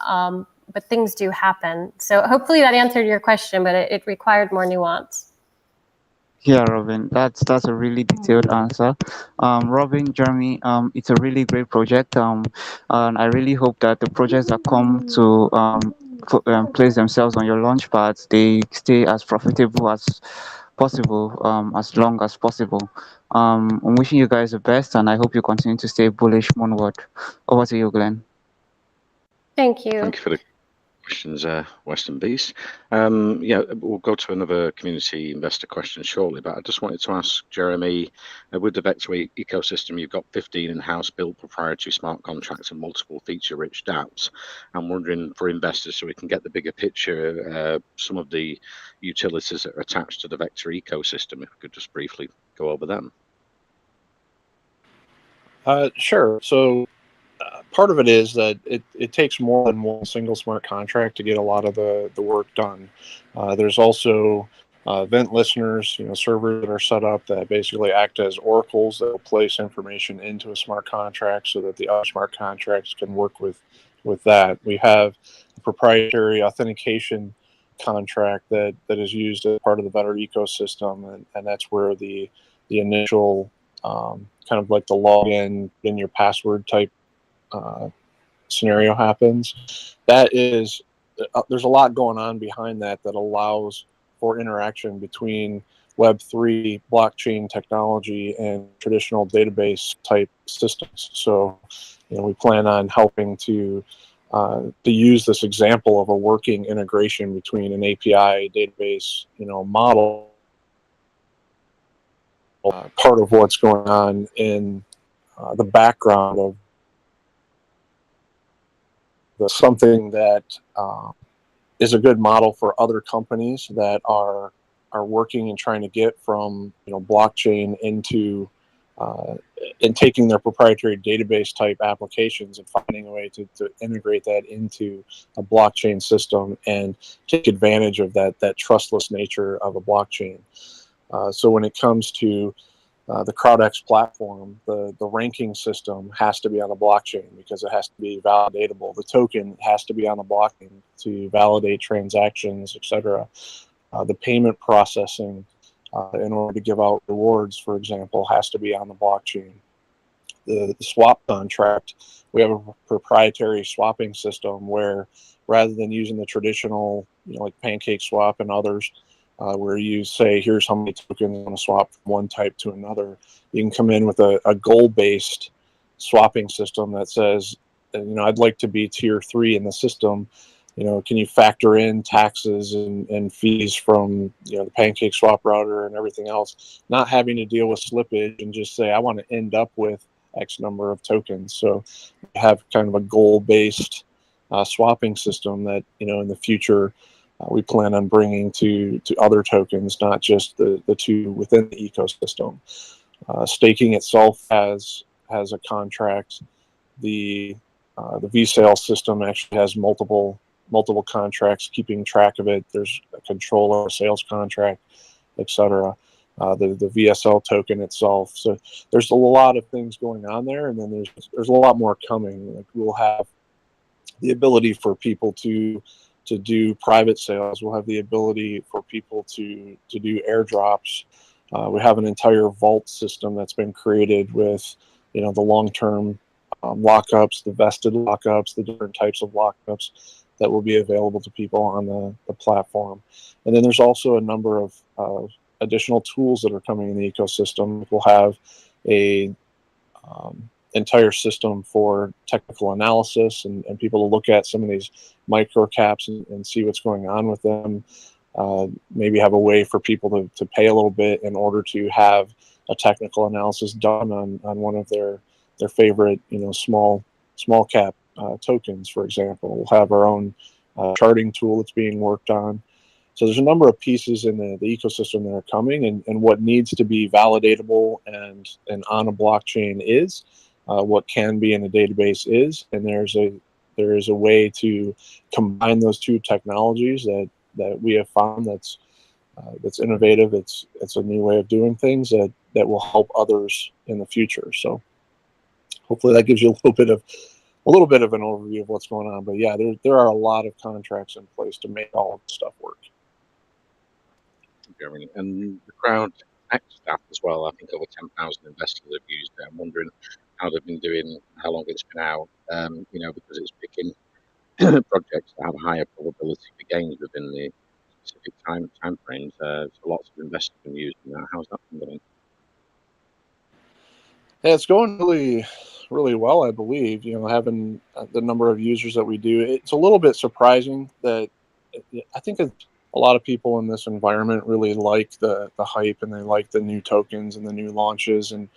things do happen. So hopefully that answered your question, but it required more nuance. Yeah, Robin, that's a really detailed answer. Robin, Jeremy, it's a really great project. And I really hope that the projects that come to place themselves on your launch pads, they stay as profitable as possible, as long as possible. I'm wishing you guys the best, and I hope you continue to stay bullish onward. Over to you, Glenn. Thank you. Thank you for the questions, Western Beast. We'll go to another community investor question shortly, but I just wanted to ask Jeremy, with the Vector ecosystem, you've got 15 in-house built proprietary smart contracts and multiple feature-rich dApps. I'm wondering, for investors, so we can get the bigger picture, some of the utilities that are attached to the Vector ecosystem, if we could just briefly go over them. Sure. So part of it is that it takes more than one single smart contract to get a lot of the work done. There's also event listeners, servers that are set up that basically act as oracles that will place information into a smart contract so that the other smart contracts can work with that. We have a proprietary authentication contract that is used as part of the Vetter ecosystem, and that's where the initial kind of like the login in your password type scenario happens. That is, there's a lot going on behind that allows for interaction between Web3 blockchain technology and traditional database type systems. So, we plan on helping to use this example of a working integration between an API database, model, part of what's going on in the background of something that is a good model for other companies that are working and trying to get from blockchain into and taking their proprietary database type applications and finding a way to integrate that into a blockchain system and take advantage of that trustless nature of a blockchain. So when it comes to the CrowdX platform, the ranking system has to be on the blockchain because it has to be validatable. The token has to be on the blockchain to validate transactions, etc. The payment processing in order to give out rewards, for example, has to be on the blockchain. The swap contract, we have a proprietary swapping system where rather than using the traditional, like Pancake Swap and others, where you say, here's how many tokens you want to swap from one type to another. You can come in with a goal-based swapping system that says, I'd like to be tier 3 in the system. Can you factor in taxes and fees from, the Pancake Swap router and everything else, not having to deal with slippage and just say, I want to end up with X number of tokens. So we have kind of a goal-based swapping system that, in the future, we plan on bringing to other tokens, not just the two within the ecosystem. Staking itself has a contract. The VSale system actually has multiple contracts keeping track of it. There's a controller, a sales contract, etc. The VSL token itself. So there's a lot of things going on there, and then there's a lot more coming. Like we'll have the ability for people to do private sales. We'll have the ability for people to do airdrops. We have an entire vault system that's been created with, the long-term lockups, the vested lockups, the different types of lockups that will be available to people on the platform. And then there's also a number of additional tools that are coming in the ecosystem. We'll have a entire system for technical analysis and people to look at some of these micro caps and see what's going on with them. Maybe have a way for people to pay a little bit in order to have a technical analysis done on one of their favorite, small cap tokens, for example. We'll have our own charting tool that's being worked on. So there's a number of pieces in the ecosystem that are coming, and what needs to be validatable and on a blockchain is, what can be in a database is, and there is a way to combine those two technologies that we have found that's innovative. It's a new way of doing things that will help others in the future. So hopefully that gives you a little bit of an overview of what's going on. But yeah, there are a lot of contracts in place to make all of this stuff work. And the CrowdX staff as well, I think over 10,000 investors have used it. I'm wondering how they've been doing, how long it's been out, because it's picking projects that have a higher probability for gains within the specific time frames. So lots of investors have been using that. How's that been going? Yeah, it's going really, really well, I believe. Having the number of users that we do, it's a little bit surprising that I think a lot of people in this environment really like the hype and they like the new tokens and the new launches, and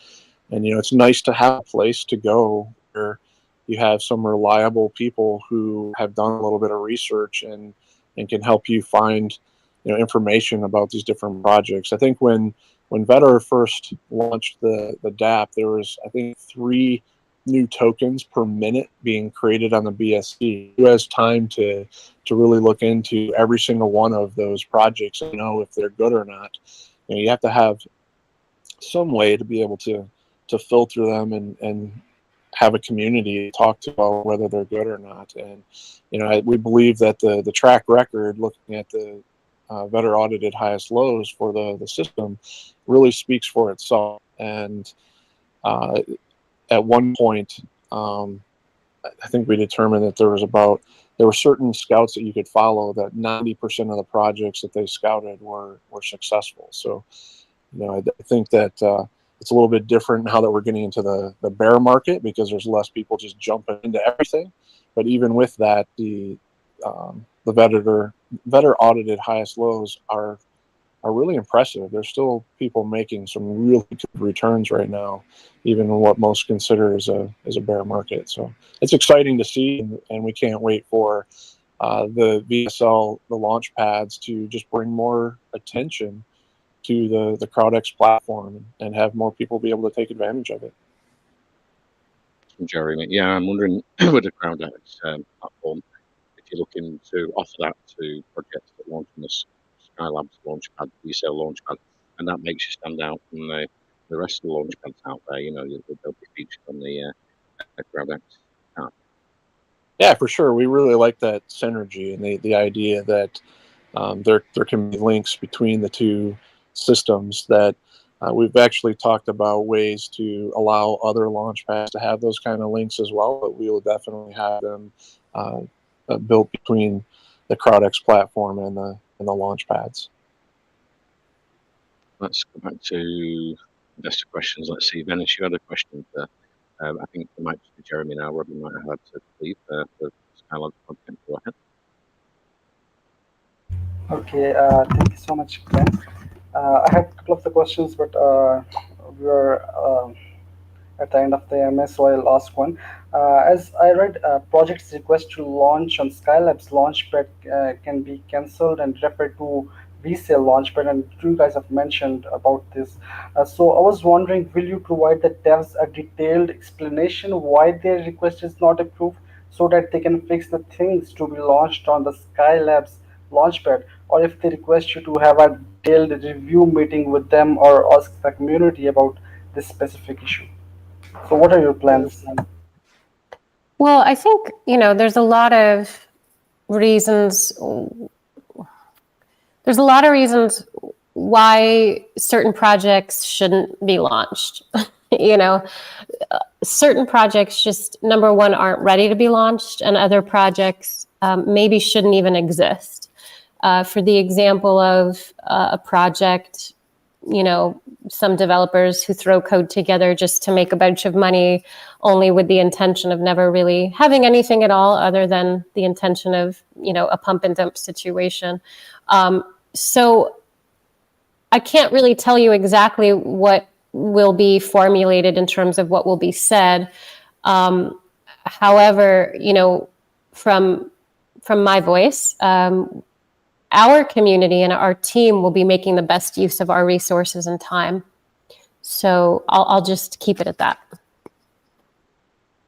it's nice to have a place to go where you have some reliable people who have done a little bit of research and can help you find information about these different projects. I think when Vetter first launched the DApp, there was, I think, 3 new tokens per minute being created on the BSC, who has time to really look into every single one of those projects and know if they're good or not? You have to have some way to be able to filter them and have a community to talk to about whether they're good or not. And we believe that the track record, looking at the Vetter audited highest lows for the system, really speaks for itself. And at one point, I think we determined that there were certain scouts that you could follow that 90% of the projects that they scouted were successful. So, I think that it's a little bit different now that we're getting into the bear market, because there's less people just jumping into everything. But even with that, the Vetter audited highest lows are really impressive. There's still people making some really good returns right now, even in what most consider as a bear market. So it's exciting to see, and we can't wait for the VSL, the Launchpads, to just bring more attention to the CrowdX platform and have more people be able to take advantage of it. Jeremy, yeah, I'm wondering with the CrowdX platform, if you're looking to offer that to projects that launch on the Skylabs Launchpad, resale Launchpad, and that makes you stand out from the rest of the Launchpads out there. They'll be featured on the CrowdX app. Yeah, for sure. We really like that synergy and the idea that there can be links between the two systems. That we've actually talked about ways to allow other launchpads to have those kind of links as well, but we will definitely have them built between the CrowdX platform and the launchpads. Let's go back to investor questions. Let's see, Venice, you had a question there. I think it might be Jeremy now. Robin might have had to leave for Skylabs project. Go ahead. Okay, thank you so much, Glenn. I had a couple of the questions, but we are at the end of the MS, so I'll ask one. As I read, projects request to launch on Skylabs Launchpad can be cancelled and referred to resale Launchpad, and you guys have mentioned about this. So I was wondering, will you provide the devs a detailed explanation why their request is not approved, so that they can fix the things to be launched on the Skylabs Launchpad, or if they request you to have a detailed review meeting with them or ask the community about this specific issue? So what are your plans? Well, I think, there's a lot of reasons. There's a lot of reasons why certain projects shouldn't be launched. Certain projects just, number one, aren't ready to be launched, and other projects maybe shouldn't even exist. For the example of a project, some developers who throw code together just to make a bunch of money, only with the intention of never really having anything at all other than the intention of, a pump and dump situation. So I can't really tell you exactly what will be formulated in terms of what will be said. However, from my voice, our community and our team will be making the best use of our resources and time. So I'll just keep it at that.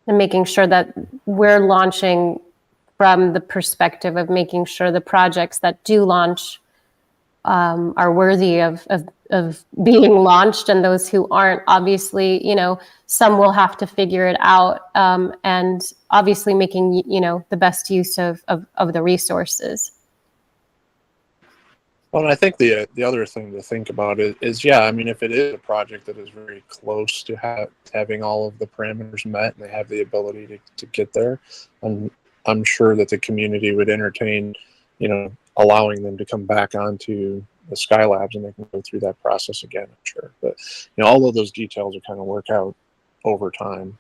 And making sure that we're launching from the perspective of making sure the projects that do launch are worthy of being launched, and those who aren't, obviously, some will have to figure it out, and obviously making, the best use of the resources. Well, and I think the other thing to think about is, if it is a project that is very close to having all of the parameters met and they have the ability to get there, I'm sure that the community would entertain, allowing them to come back onto the Skylabs and they can go through that process again, I'm sure. But, all of those details will kind of work out over time.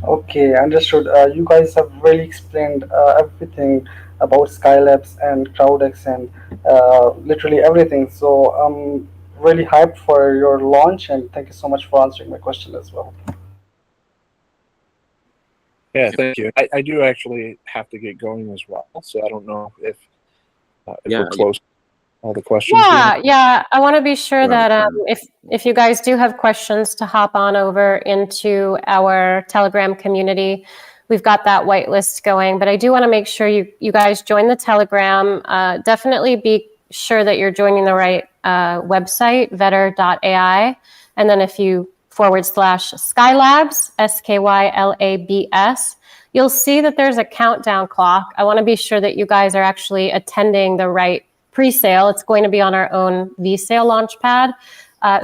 Okay, understood. You guys have really explained everything about Skylabs and CrowdX and literally everything. So I'm really hyped for your launch, and thank you so much for answering my question as well. Yeah, thank you. I do actually have to get going as well, so I don't know if we're close. all the questions we have? Yeah. I want to be sure Well, that if you guys do have questions, to hop on over into our Telegram community. We've got that whitelist going, but I do want to make sure you guys join the Telegram. Definitely be sure that you're joining the right website, vetter.ai. And then if you /Skylabs, SKYLABS, you'll see that there's a countdown clock. I want to be sure that you guys are actually attending the right pre-sale. It's going to be on our own V-sale Launchpad.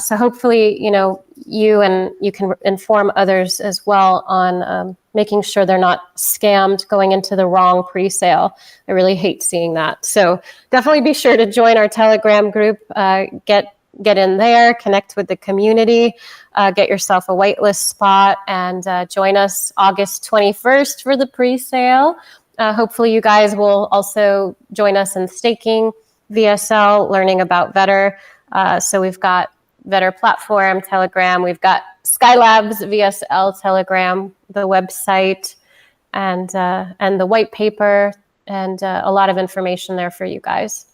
So hopefully, you can inform others as well on making sure they're not scammed going into the wrong pre-sale. I really hate seeing that. So definitely be sure to join our Telegram group. Get in there, connect with the community, get yourself a whitelist spot, and join us August 21st for the pre-sale. Hopefully you guys will also join us in staking VSL, learning about Vetter. So we've got Vetter platform, Telegram, we've got Skylabs, VSL, Telegram, the website, and the white paper, and a lot of information there for you guys.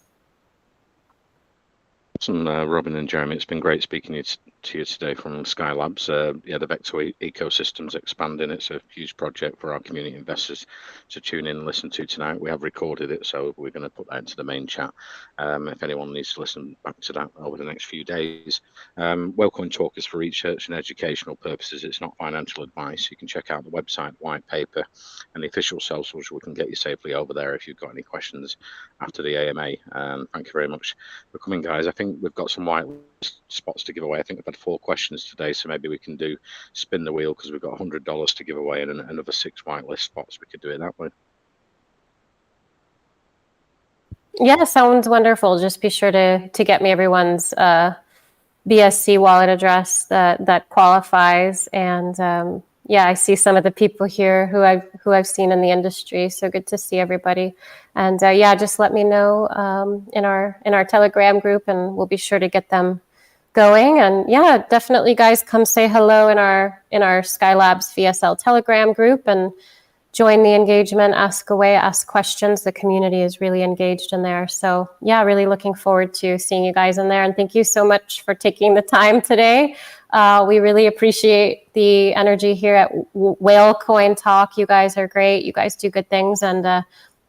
Awesome, Robin and Jeremy. It's been great speaking to you today from Skylabs. The Vector ecosystem's expanding. It's a huge project for our community investors to tune in and listen to tonight. We have recorded it, so we're going to put that into the main chat. If anyone needs to listen back to that over the next few days. Wellcoin Talk is for research and educational purposes. It's not financial advice. You can check out the website, white paper, and the official sales, which we can get you safely over there if you've got any questions after the AMA. Thank you very much for coming, guys. I think we've got some white spots to give away. I think we've had 4 questions today, so maybe we can do spin the wheel, because we've got $100 to give away and another 6 whitelist spots. We could do it that way. Yeah, sounds wonderful. Just be sure to get me everyone's BSC wallet address that qualifies. And I see some of the people here who I've seen in the industry. So good to see everybody. And just let me know in our Telegram group, and we'll be sure to get them going. And definitely, guys, come say hello in our Skylabs VSL Telegram group and join the engagement, ask away, ask questions. The community is really engaged in there. So really looking forward to seeing you guys in there. And thank you so much for taking the time today. We really appreciate the energy here at Whale Coin Talk. You guys are great. You guys do good things and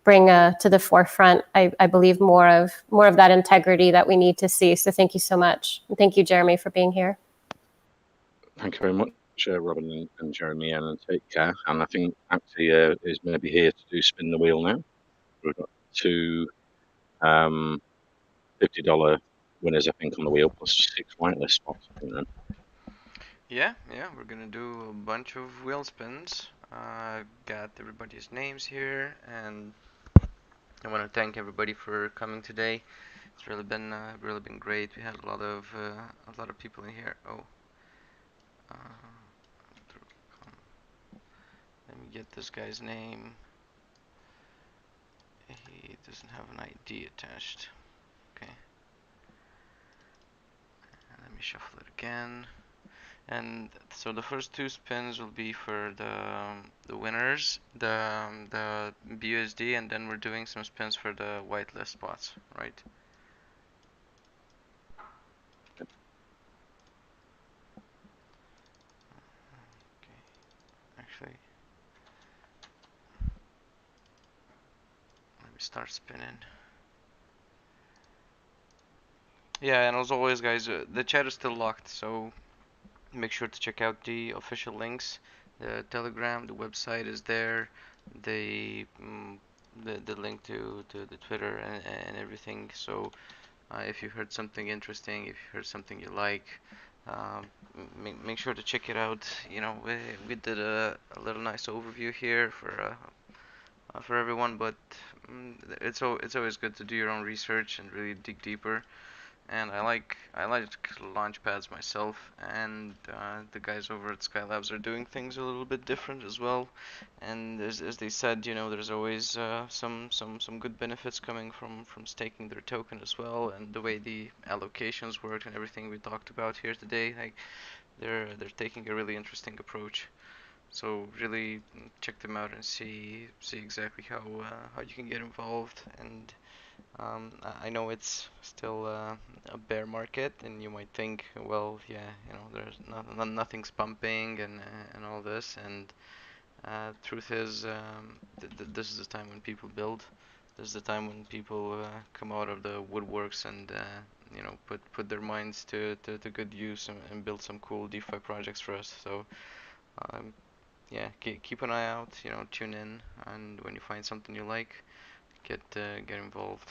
bring to the forefront, I believe, more of that integrity that we need to see. So thank you so much. And thank you, Jeremy, for being here. Thank you very much, Robin and Jeremy, and take care. And I think actually is maybe here to do spin the wheel now. We've got 2 $50 winners, I think, on the wheel, plus 6 whitelist spots. I think, then. Yeah, we're gonna do a bunch of wheel spins. I've got everybody's names here, and I want to thank everybody for coming today. It's really been great. We had a lot of people in here. Let me get this guy's name. He doesn't have an ID attached. Okay. Let me shuffle it again. And so the first 2 spins will be for the winners, the BUSD, and then we're doing some spins for the whitelist spots, right? Okay. Actually, let me start spinning. Yeah, and as always, guys, the chat is still locked, so make sure to check out the official links. The Telegram, the website is there. The link to the Twitter and everything. So if you heard something interesting, if you heard something you like, make sure to check it out. We did a little nice overview here for everyone, but it's always good to do your own research and really dig deeper. And I like Launchpads myself, and the guys over at Skylabs are doing things a little bit different as well. And as they said, there's always some good benefits coming from staking their token as well, and the way the allocations work and everything we talked about here today. Like they're taking a really interesting approach. So really check them out and see exactly how you can get involved. And I know it's still a bear market, and you might think, well, yeah, there's nothing's pumping and all this. And truth is, this is the time when people build. This is the time when people come out of the woodworks and put their minds to good use and build some cool DeFi projects for us. So um, yeah, keep an eye out. Tune in, and when you find something you like, get involved.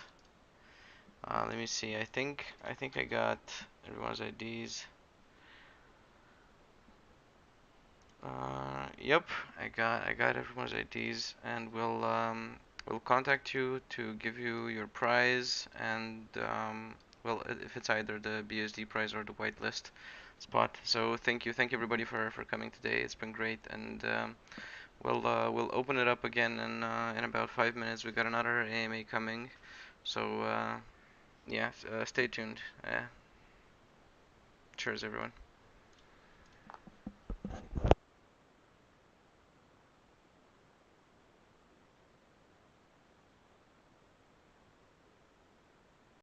Let me see. I think I got everyone's IDs. Yep, I got everyone's IDs, and we'll contact you to give you your prize, and well, if it's either the BSD prize or the whitelist spot. So thank you everybody for coming today. It's been great, and we'll open it up again in about 5 minutes. We got another AMA coming, so yeah, stay tuned. Cheers, everyone.